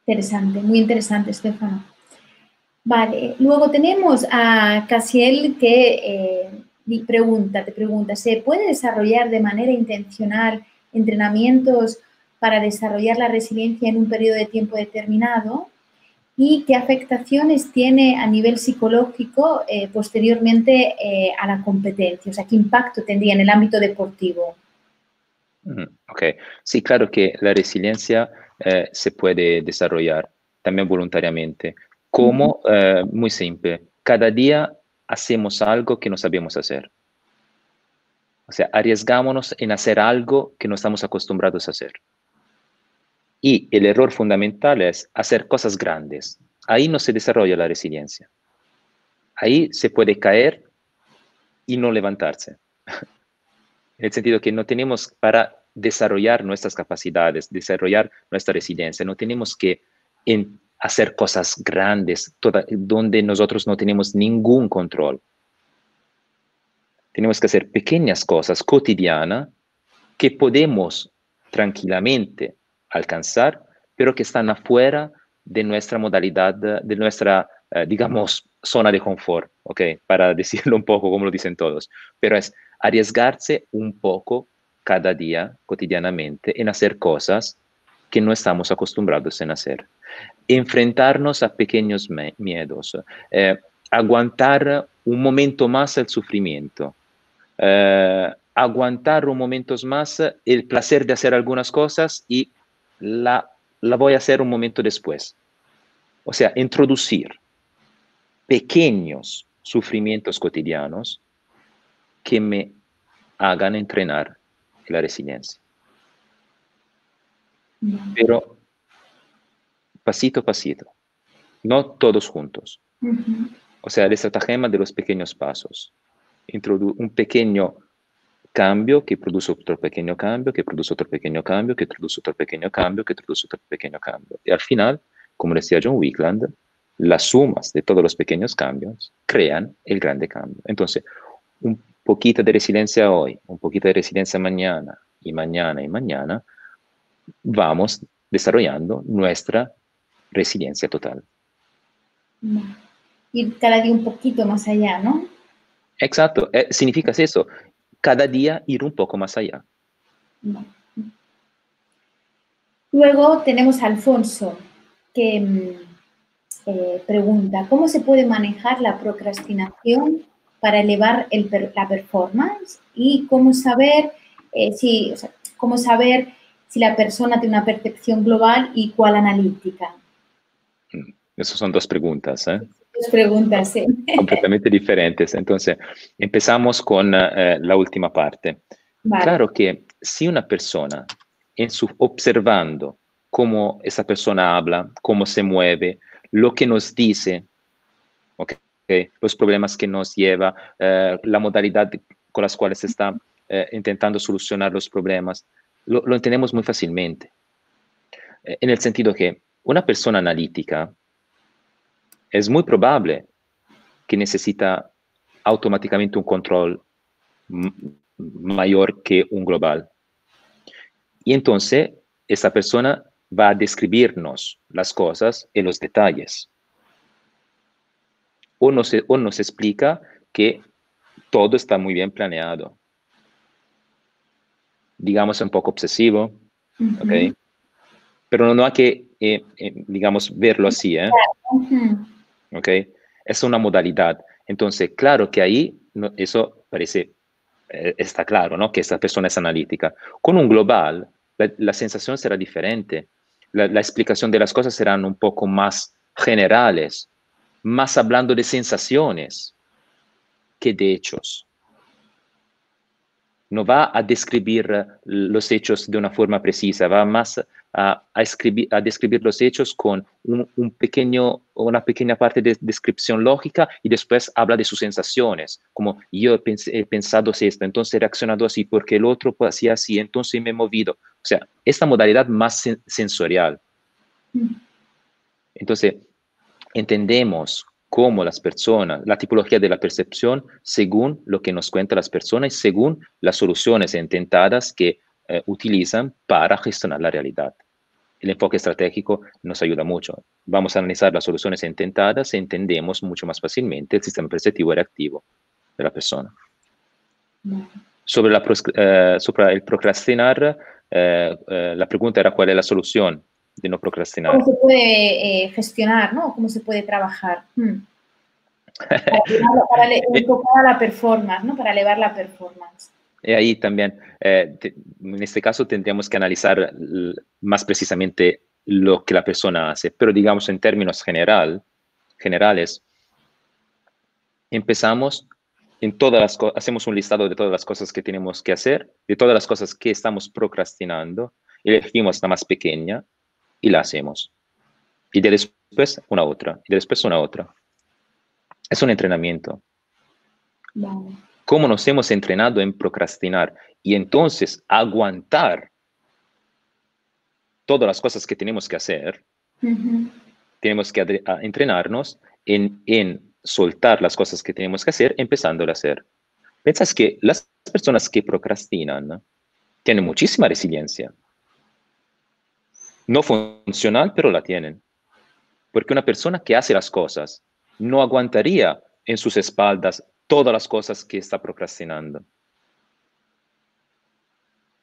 Interesante, muy interesante, Stefano. Vale, luego tenemos a Casiel que te pregunta, ¿se puede desarrollar de manera intencional entrenamientos para desarrollar la resiliencia en un periodo de tiempo determinado? ¿Y qué afectaciones tiene a nivel psicológico posteriormente a la competencia? O sea, ¿qué impacto tendría en el ámbito deportivo? Ok, sí, claro que la resiliencia se puede desarrollar también voluntariamente. ¿Cómo? Muy simple. Cada día hacemos algo que no sabemos hacer. O sea, arriesgámonos en hacer algo que no estamos acostumbrados a hacer. Y el error fundamental es hacer cosas grandes. Ahí no se desarrolla la resiliencia. Ahí se puede caer y no levantarse. En el sentido que no tenemos para desarrollar nuestras capacidades, desarrollar nuestra resiliencia, no tenemos que hacer cosas grandes donde nosotros no tenemos ningún control. Tenemos que hacer pequeñas cosas cotidianas que podemos tranquilamente alcanzar, pero que están afuera de nuestra modalidad, de nuestra, digamos, zona de confort, ¿ok? Para decirlo un poco como lo dicen todos. Pero es arriesgarse un poco cada día, cotidianamente, en hacer cosas que no estamos acostumbrados en hacer. Enfrentarnos a pequeños miedos, aguantar un momento más el sufrimiento, aguantar un momento más el placer de hacer algunas cosas y la voy a hacer un momento después. O sea, introducir pequeños sufrimientos cotidianos que me hagan entrenar la resiliencia. Pero pasito a pasito, no todos juntos. O sea, el estratagema de los pequeños pasos. Un pequeño cambio que produce otro pequeño cambio, que produce otro pequeño cambio, que produce otro pequeño cambio, que produce otro pequeño cambio. Y al final, como decía John Wickland, las sumas de todos los pequeños cambios crean el grande cambio. Entonces, un poquito de resiliencia hoy, un poquito de resiliencia mañana, y mañana, y mañana, vamos desarrollando nuestra resiliencia total. Ir cada día un poquito más allá, ¿no? Exacto, significa eso, cada día ir un poco más allá. Luego tenemos a Alfonso, que pregunta, ¿cómo se puede manejar la procrastinación para elevar la performance? Y cómo saber, cómo saber si la persona tiene una percepción global y cuál analítica. Esas son dos preguntas, ¿eh? Dos preguntas, sí. Completamente diferentes. Entonces, empezamos con la última parte. Vale. Claro que si una persona, observando cómo esa persona habla, cómo se mueve, lo que nos dice, okay, los problemas que nos lleva, la modalidad con las cuales se está intentando solucionar los problemas, lo entendemos muy fácilmente. En el sentido que una persona analítica es muy probable que necesita automáticamente un control mayor que un global. Y entonces, esa persona va a describirnos las cosas en los detalles. O nos explica que todo está muy bien planeado. Digamos, un poco obsesivo, ¿ok? Pero no hay que, digamos, verlo así, ¿eh? ¿Ok? Es una modalidad. Entonces, claro que ahí eso parece, está claro, ¿no? Que esta persona es analítica. Con un global, la sensación será diferente. La explicación de las cosas serán un poco más generales, más hablando de sensaciones que de hechos. No va a describir los hechos de una forma precisa, va más a describir los hechos con una pequeña parte de descripción lógica y después habla de sus sensaciones, como yo he pensado esto, entonces he reaccionado así, porque el otro hacía así, entonces me he movido. O sea, esta modalidad más sensorial. Entonces, entendemos cómo las personas, la tipología de la percepción, según lo que nos cuentan las personas y según las soluciones intentadas que utilizan para gestionar la realidad. El enfoque estratégico nos ayuda mucho. Vamos a analizar las soluciones intentadas y entendemos mucho más fácilmente el sistema perceptivo y reactivo de la persona. Sobre el procrastinar, la pregunta era cuál es la solución de no procrastinar. ¿Cómo se puede gestionar, ¿no? ¿Cómo se puede trabajar? Para enfocar a la performance, ¿no? Para elevar la performance. Y ahí también, en este caso, tendríamos que analizar más precisamente lo que la persona hace. Pero digamos, en términos generales, empezamos hacemos un listado de todas las cosas que tenemos que hacer, de todas las cosas que estamos procrastinando, y elegimos la más pequeña, y la hacemos. Y después una otra, y después una otra. Es un entrenamiento. Vale. ¿Cómo nos hemos entrenado en procrastinar? Y entonces aguantar todas las cosas que tenemos que hacer, tenemos que entrenarnos en soltar las cosas que tenemos que hacer, empezando a hacer. Piensas que las personas que procrastinan tienen muchísima resiliencia. No funcional, pero la tienen. Porque una persona que hace las cosas no aguantaría en sus espaldas todas las cosas que está procrastinando.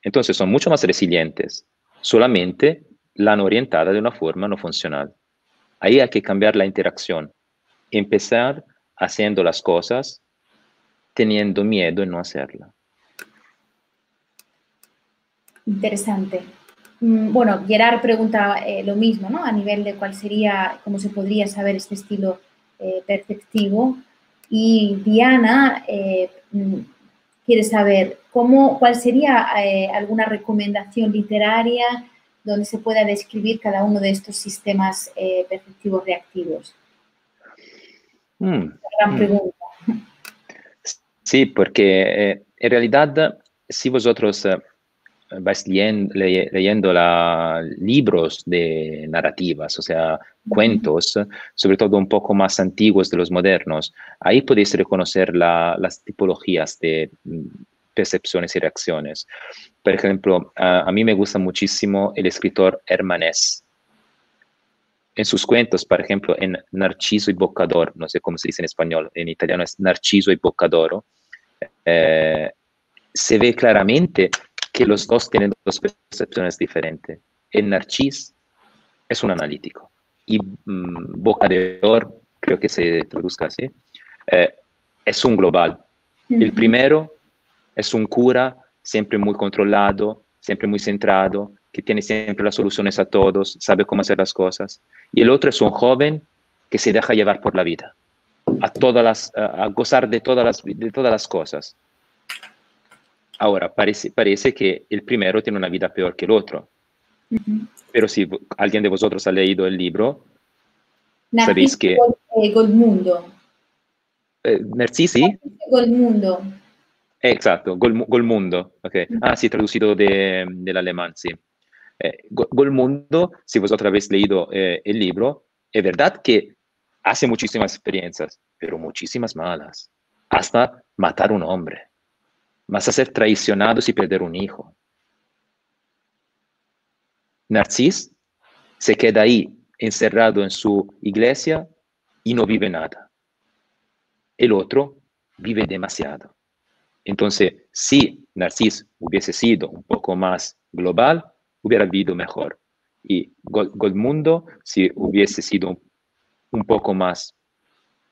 Entonces son mucho más resilientes. Solamente la han orientada de una forma no funcional. Ahí hay que cambiar la interacción. Empezar haciendo las cosas teniendo miedo en no hacerla. Interesante. Bueno, Gerard pregunta lo mismo, ¿no? A nivel de cuál sería, cómo se podría saber este estilo perceptivo. Y Diana quiere saber cuál sería alguna recomendación literaria donde se pueda describir cada uno de estos sistemas perceptivos reactivos. Gran pregunta. Sí, porque en realidad, si vosotros vais leyendo libros de narrativas, o sea, cuentos, sobre todo un poco más antiguos de los modernos, ahí podéis reconocer las tipologías de percepciones y reacciones. Por ejemplo, a mí me gusta muchísimo el escritor Hermann Hesse. En sus cuentos, por ejemplo, en Narciso y Boccadoro, no sé cómo se dice en español, en italiano es Narciso y Boccadoro, se ve claramente que los dos tienen dos percepciones diferentes. El Narcis es un analítico y Boccadoro, creo que se traduzca así, es un global. El primero es un cura, siempre muy controlado, siempre muy centrado, que tiene siempre las soluciones a todos, sabe cómo hacer las cosas. Y el otro es un joven que se deja llevar por la vida, a gozar de todas las cosas. Ahora, parece que el primero tiene una vida peor que el otro. Pero si alguien de vosotros ha leído el libro, sabéis que... Golmundo. Narcisi? Golmundo. Exacto, Golmundo. Okay. Sí, traducido del alemán, sí. Golmundo, si vosotros habéis leído el libro, es verdad que hace muchísimas experiencias, pero muchísimas malas. Hasta matar a un hombre. Más a ser traicionados y perder un hijo. Narcis se queda ahí, encerrado en su iglesia y no vive nada. El otro vive demasiado. Entonces, si Narcis hubiese sido un poco más global, hubiera vivido mejor. Y Golmundo, si hubiese sido un poco más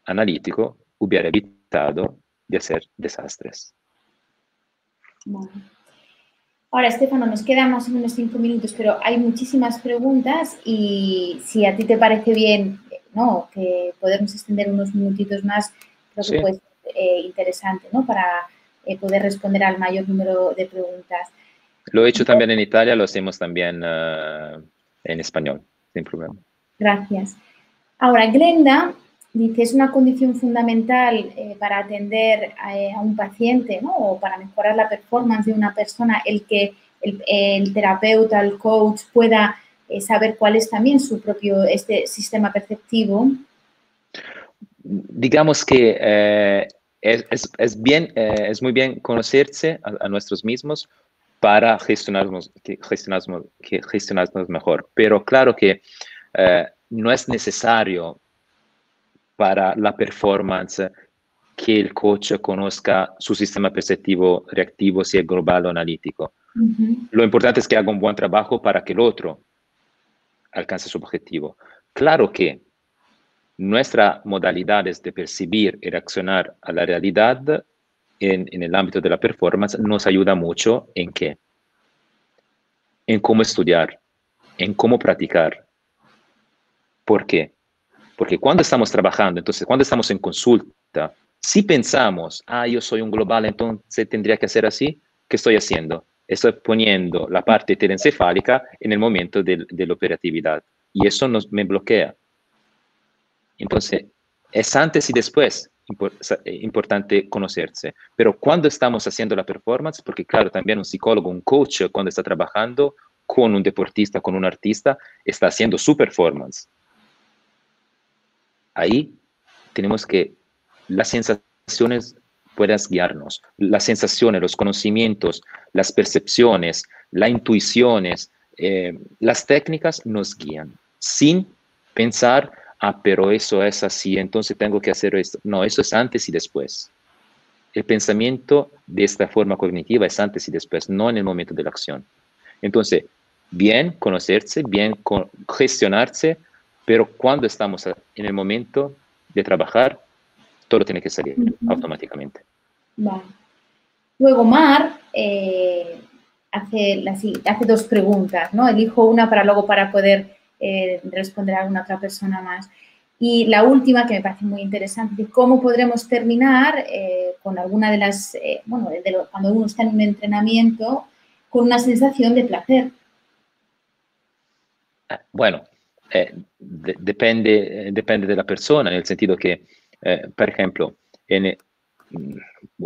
analítico, hubiera evitado de hacer desastres. Bueno. Ahora, Stefano, nos quedan más o menos 5 minutos, pero hay muchísimas preguntas y si a ti te parece bien, ¿no?, que podemos extender unos minutitos más, creo que puede ser interesante, ¿no?, para poder responder al mayor número de preguntas. Lo he hecho también en Italia, lo hacemos también en español, sin problema. Gracias. Ahora, Glenda dice, es una condición fundamental para atender a un paciente, ¿no?, o para mejorar la performance de una persona, el que el terapeuta, el coach pueda saber cuál es también su propio sistema perceptivo. Digamos que es muy bien conocerse a nosotros mismos para gestionarnos mejor. Pero claro que no es necesario para la performance que el coach conozca su sistema perceptivo reactivo, si es global o analítico. Lo importante es que haga un buen trabajo para que el otro alcance su objetivo. Claro que nuestras modalidades de percibir y reaccionar a la realidad en el ámbito de la performance nos ayuda mucho ¿en qué? En cómo estudiar, en cómo practicar. ¿Por qué? Porque cuando estamos trabajando, entonces cuando estamos en consulta, si pensamos, yo soy un global, entonces tendría que hacer así, ¿qué estoy haciendo? estoy poniendo la parte terencefálica en el momento de la operatividad y eso me bloquea. Entonces, es antes y después importante conocerse, pero cuando estamos haciendo la performance, porque claro, también un psicólogo, un coach, cuando está trabajando con un deportista, con un artista, está haciendo su performance. Ahí tenemos que las sensaciones puedan guiarnos, las sensaciones, los conocimientos, las percepciones, las intuiciones, las técnicas nos guían, sin pensar, pero eso es así, entonces tengo que hacer esto. No, eso es antes y después. El pensamiento de esta forma cognitiva es antes y después, no en el momento de la acción. Entonces, bien conocerse, bien gestionarse, pero cuando estamos en el momento de trabajar, todo tiene que salir automáticamente. Vale. Luego Mar hace dos preguntas, ¿no? Elijo una para poder responder a alguna otra persona más. Y la última, que me parece muy interesante, ¿cómo podremos terminar con alguna de las, cuando uno está en un entrenamiento, con una sensación de placer? Bueno, depende de la persona, en el sentido que, por ejemplo,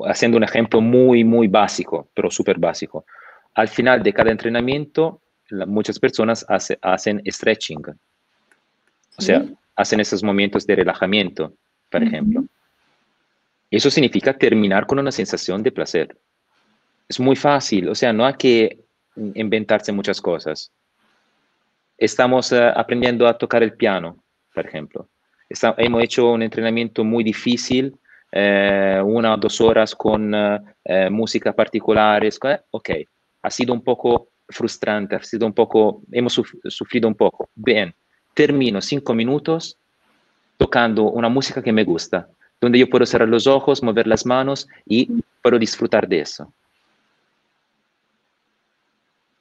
haciendo un ejemplo muy básico, pero súper básico, al final de cada entrenamiento, muchas personas hacen stretching, o sea, hacen esos momentos de relajamiento, por ejemplo. Eso significa terminar con una sensación de placer. Es muy fácil, o sea, no hay que inventarse muchas cosas. Estamos aprendiendo a tocar el piano, por ejemplo. Hemos hecho un entrenamiento muy difícil, 1 o 2 horas con música particulares. Ok, ha sido un poco frustrante, hemos sufrido un poco. Bien, termino 5 minutos tocando una música que me gusta, donde yo puedo cerrar los ojos, mover las manos y puedo disfrutar de eso.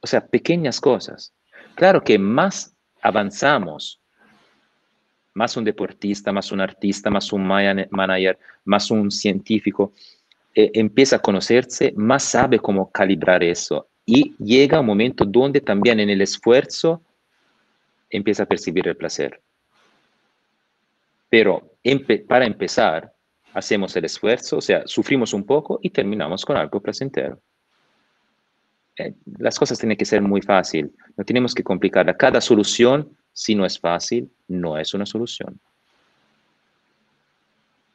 O sea, pequeñas cosas. Claro que más avanzamos, más un deportista, más un artista, más un manager, más un científico, empieza a conocerse, más sabe cómo calibrar eso. Y llega un momento donde también en el esfuerzo empieza a percibir el placer. Pero para empezar, hacemos el esfuerzo, o sea, sufrimos un poco y terminamos con algo placentero. Las cosas tienen que ser muy fácil, no tenemos que complicarla. Cada solución, si no es fácil, no es una solución.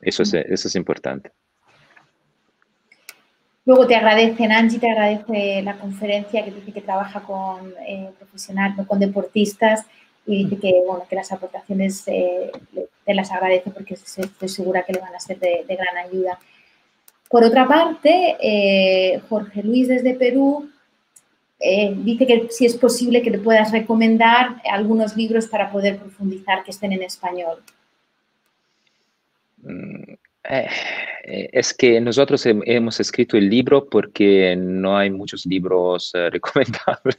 Eso es importante. Luego Angie te agradece la conferencia, que dice que trabaja con profesionales, con deportistas, y dice que, bueno, que las aportaciones te las agradece porque estoy segura que le van a ser de gran ayuda. Por otra parte, Jorge Luis desde Perú dice que si es posible que le puedas recomendar algunos libros para poder profundizar que estén en español. Es que nosotros hemos escrito el libro porque no hay muchos libros recomendables.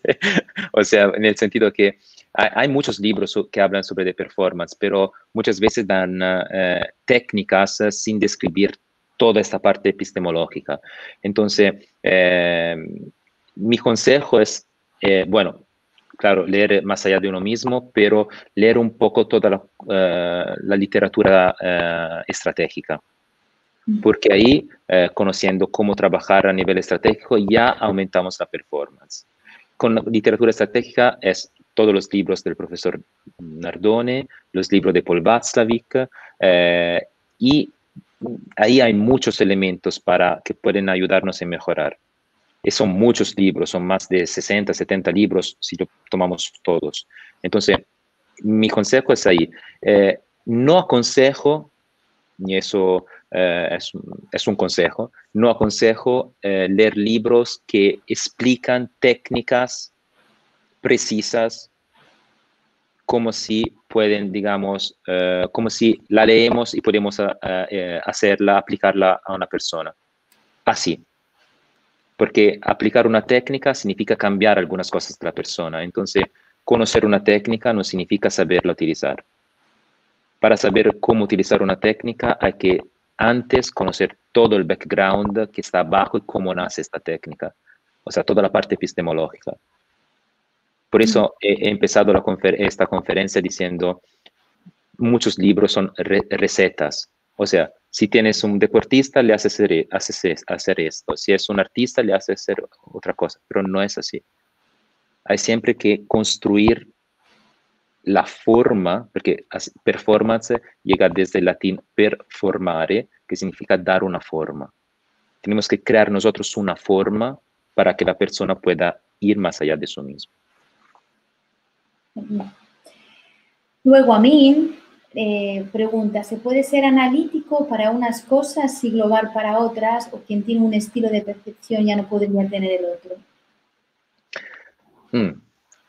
O sea, en el sentido que hay muchos libros que hablan sobre de performance, pero muchas veces dan técnicas sin describir toda esta parte epistemológica. Entonces, mi consejo es, bueno, claro, leer más allá de uno mismo, pero leer un poco toda la literatura estratégica. Porque ahí, conociendo cómo trabajar a nivel estratégico, ya aumentamos la performance. Con la literatura estratégica es todos los libros del profesor Nardone, los libros de Paul Václavic, y ahí hay muchos elementos que pueden ayudarnos a mejorar. Y son muchos libros, son más de 60, 70 libros si lo tomamos todos. Entonces, mi consejo es ahí. No aconsejo, y eso es un consejo, no aconsejo leer libros que explican técnicas precisas como si pueden, digamos, como si la leemos y podemos hacerla, aplicarla a una persona. Así. Porque aplicar una técnica significa cambiar algunas cosas de la persona. Entonces, conocer una técnica no significa saberla utilizar. Para saber cómo utilizar una técnica hay que antes conocer todo el background que está abajo y cómo nace esta técnica. o sea, toda la parte epistemológica. Por eso he empezado esta conferencia diciendo, muchos libros son recetas. O sea, si tienes un deportista, le haces hacer esto. Si es un artista, le haces hacer otra cosa. Pero no es así. Hay siempre que construir la forma, porque performance llega desde el latín performare, que significa dar una forma. Tenemos que crear nosotros una forma para que la persona pueda ir más allá de sí mismo. Luego Amin pregunta, ¿se puede ser analítico para unas cosas y global para otras? ¿O quien tiene un estilo de percepción ya no podría tener el otro?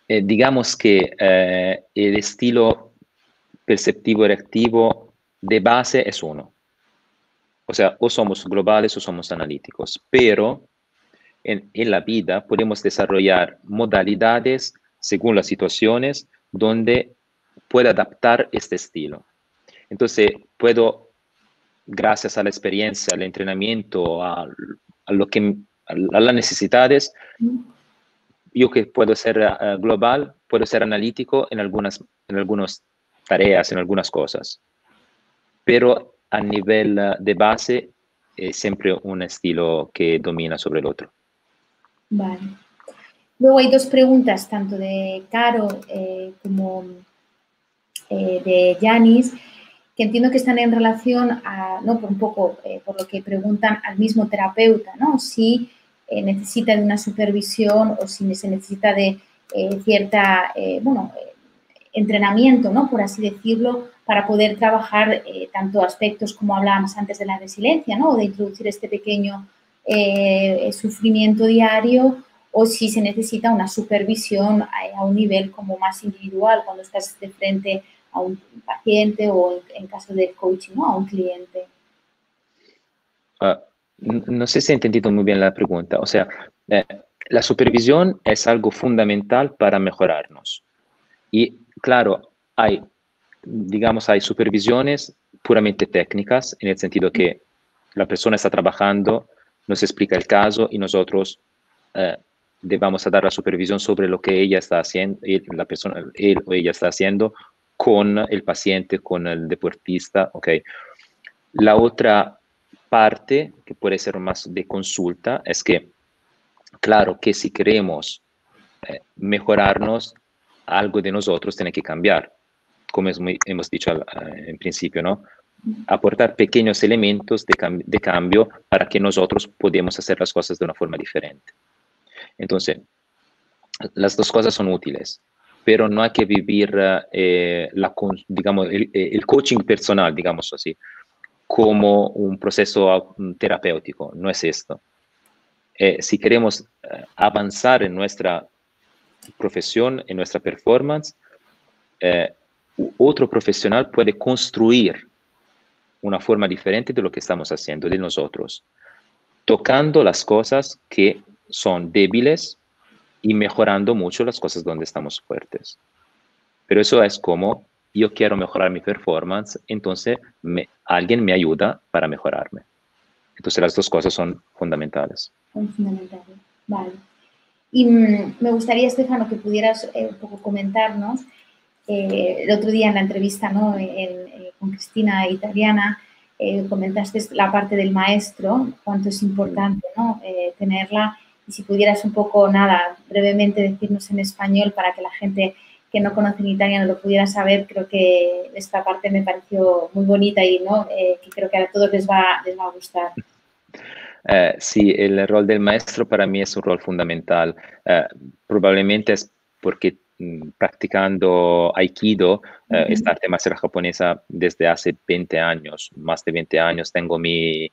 Digamos que el estilo perceptivo y reactivo de base es uno. O sea, o somos globales o somos analíticos, pero en la vida podemos desarrollar modalidades según las situaciones donde pueda adaptar este estilo. Entonces, puedo, gracias a la experiencia, al entrenamiento, a las necesidades, yo que puedo ser global, puedo ser analítico en algunas tareas, en algunas cosas. Pero a nivel de base, siempre un estilo que domina sobre el otro. Vale. Luego hay dos preguntas, tanto de Caro como de Yanis, que entiendo que están en relación a, ¿no? Por un poco, por lo que preguntan al mismo terapeuta, ¿no? Si necesita de una supervisión o si se necesita de cierta, entrenamiento, ¿no? Por así decirlo, para poder trabajar tanto aspectos como hablábamos antes de la resiliencia, ¿no? O de introducir este pequeño sufrimiento diario, o si se necesita una supervisión a un nivel como más individual cuando estás de frente a un paciente o en caso de coaching, ¿no? A un cliente. No sé si he entendido muy bien la pregunta. O sea, la supervisión es algo fundamental para mejorarnos. Y claro, hay supervisiones puramente técnicas, en el sentido que la persona está trabajando, nos explica el caso y nosotros vamos a dar la supervisión sobre lo que ella está haciendo, él o ella está haciendo con el paciente, con el deportista, ¿ok? La otra parte, que puede ser más de consulta, es que, claro, que si queremos mejorarnos, algo de nosotros tiene que cambiar, como hemos dicho en principio, ¿no? Aportar pequeños elementos de cambio para que nosotros podamos hacer las cosas de una forma diferente. Entonces, las dos cosas son útiles, pero no hay que vivir, digamos, el coaching personal, digamos así, como un proceso terapéutico. No es esto. Si queremos avanzar en nuestra profesión, en nuestra performance, otro profesional puede construir una forma diferente de lo que estamos haciendo de nosotros, tocando las cosas que son débiles y mejorando mucho las cosas donde estamos fuertes. Pero eso es como yo quiero mejorar mi performance, entonces alguien me ayuda para mejorarme. Entonces las dos cosas son fundamentales. Son fundamentales, vale. Y me gustaría, Stefano, que pudieras un poco comentarnos, el otro día en la entrevista, ¿no? Con Cristina Italiana, comentaste la parte del maestro, cuánto es importante, ¿no? Tenerla, y si pudieras un poco, nada, brevemente decirnos en español para que la gente que no conoce en italiano lo pudiera saber. Creo que esta parte me pareció muy bonita y, ¿no? Que creo que a todos les va a gustar. Sí, el rol del maestro para mí es un rol fundamental. Probablemente es porque practicando Aikido, esta arte marcial japonesa desde hace 20 años, más de 20 años, tengo mi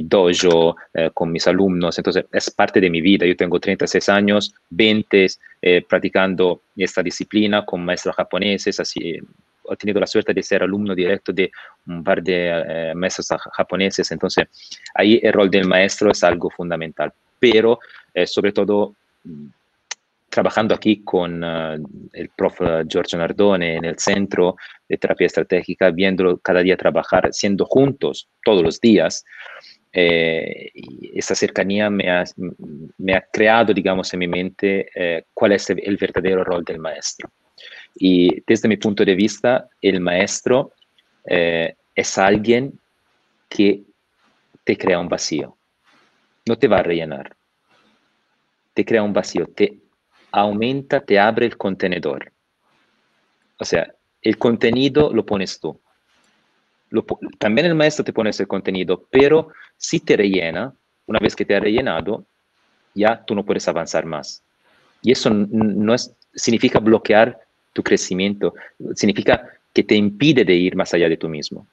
dojo con mis alumnos, entonces es parte de mi vida. Yo tengo 36 años, 20 practicando esta disciplina con maestros japoneses, así he tenido la suerte de ser alumno directo de un par de maestros japoneses, entonces ahí el rol del maestro es algo fundamental, pero sobre todo trabajando aquí con el prof. Giorgio Nardone en el Centro de Terapia Estratégica, viéndolo cada día trabajar, siendo juntos todos los días, Y esa cercanía me ha creado, digamos, en mi mente cuál es el verdadero rol del maestro. Y desde mi punto de vista, el maestro es alguien que te crea un vacío, no te va a rellenar, te crea un vacío, te aumenta, te abre el contenedor. O sea, el contenido lo pones tú. También el maestro te pone ese contenido, pero si te rellena, una vez que te ha rellenado, ya tú no puedes avanzar más. Y eso no significa bloquear tu crecimiento, significa que te impide de ir más allá de tú mismo.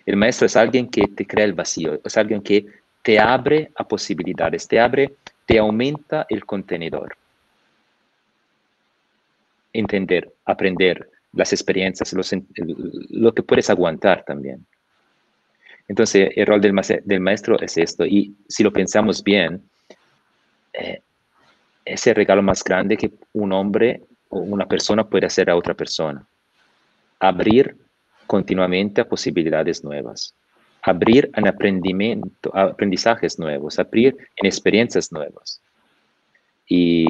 El maestro es alguien que te crea el vacío, es alguien que te abre a posibilidades, te aumenta el contenedor. Entender, aprender las experiencias, lo que puedes aguantar también. Entonces, el rol del maestro es esto. Y si lo pensamos bien, es el regalo más grande que un hombre o una persona puede hacer a otra persona. Abrir continuamente a posibilidades nuevas. Abrir en aprendizajes nuevos, abrir en experiencias nuevas. Y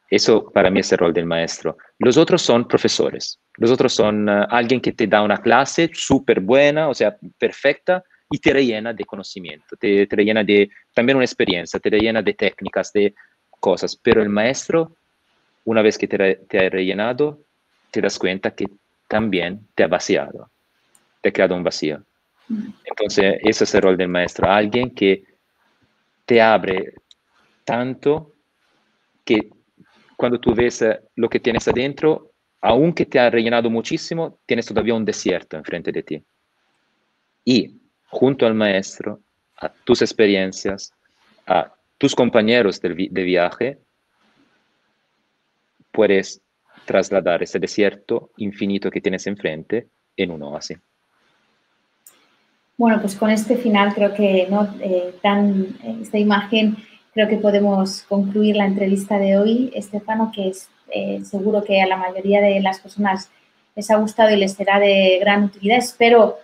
eso para mí es el rol del maestro. Los otros son profesores. Los otros son alguien que te da una clase súper buena, o sea, perfecta, y te rellena de conocimiento, te rellena de también una experiencia, te rellena de técnicas, de cosas. Pero el maestro, una vez que te ha rellenado, te das cuenta que también te ha vaciado, te ha creado un vacío. Entonces, ese es el rol del maestro, alguien que te abre tanto que cuando tú ves lo que tienes adentro, aunque te ha rellenado muchísimo, tienes todavía un desierto enfrente de ti. Y junto al maestro, a tus experiencias, a tus compañeros de viaje, puedes trasladar ese desierto infinito que tienes enfrente en un oasis. Bueno, pues con este final creo que esta imagen creo que podemos concluir la entrevista de hoy, Stefano, que es seguro que a la mayoría de las personas les ha gustado y les será de gran utilidad. Espero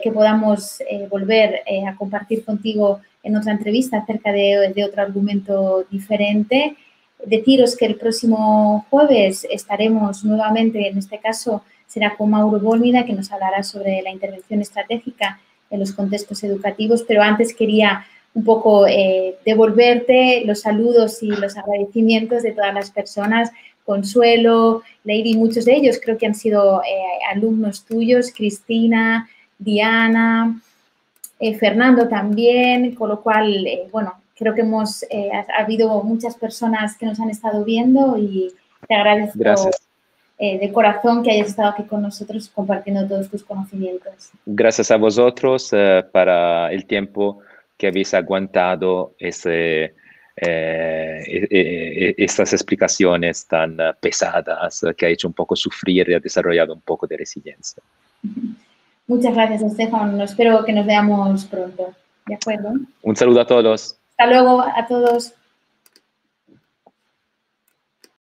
que podamos volver a compartir contigo en otra entrevista acerca de otro argumento diferente. Deciros que el próximo jueves estaremos nuevamente, en este caso será con Mauro Bólmida, que nos hablará sobre la intervención estratégica en los contextos educativos, pero antes quería un poco devolverte los saludos y los agradecimientos de todas las personas. Consuelo, Lady, muchos de ellos creo que han sido alumnos tuyos, Cristina, Diana, Fernando también, con lo cual, bueno, creo que ha habido muchas personas que nos han estado viendo y te agradezco. Gracias. De corazón que hayas estado aquí con nosotros compartiendo todos tus conocimientos. Gracias a vosotros para el tiempo que habéis aguantado estas explicaciones tan pesadas que ha hecho un poco sufrir y ha desarrollado un poco de resiliencia. Muchas gracias, Stefano. Espero que nos veamos pronto. ¿De acuerdo? Un saludo a todos. Hasta luego a todos.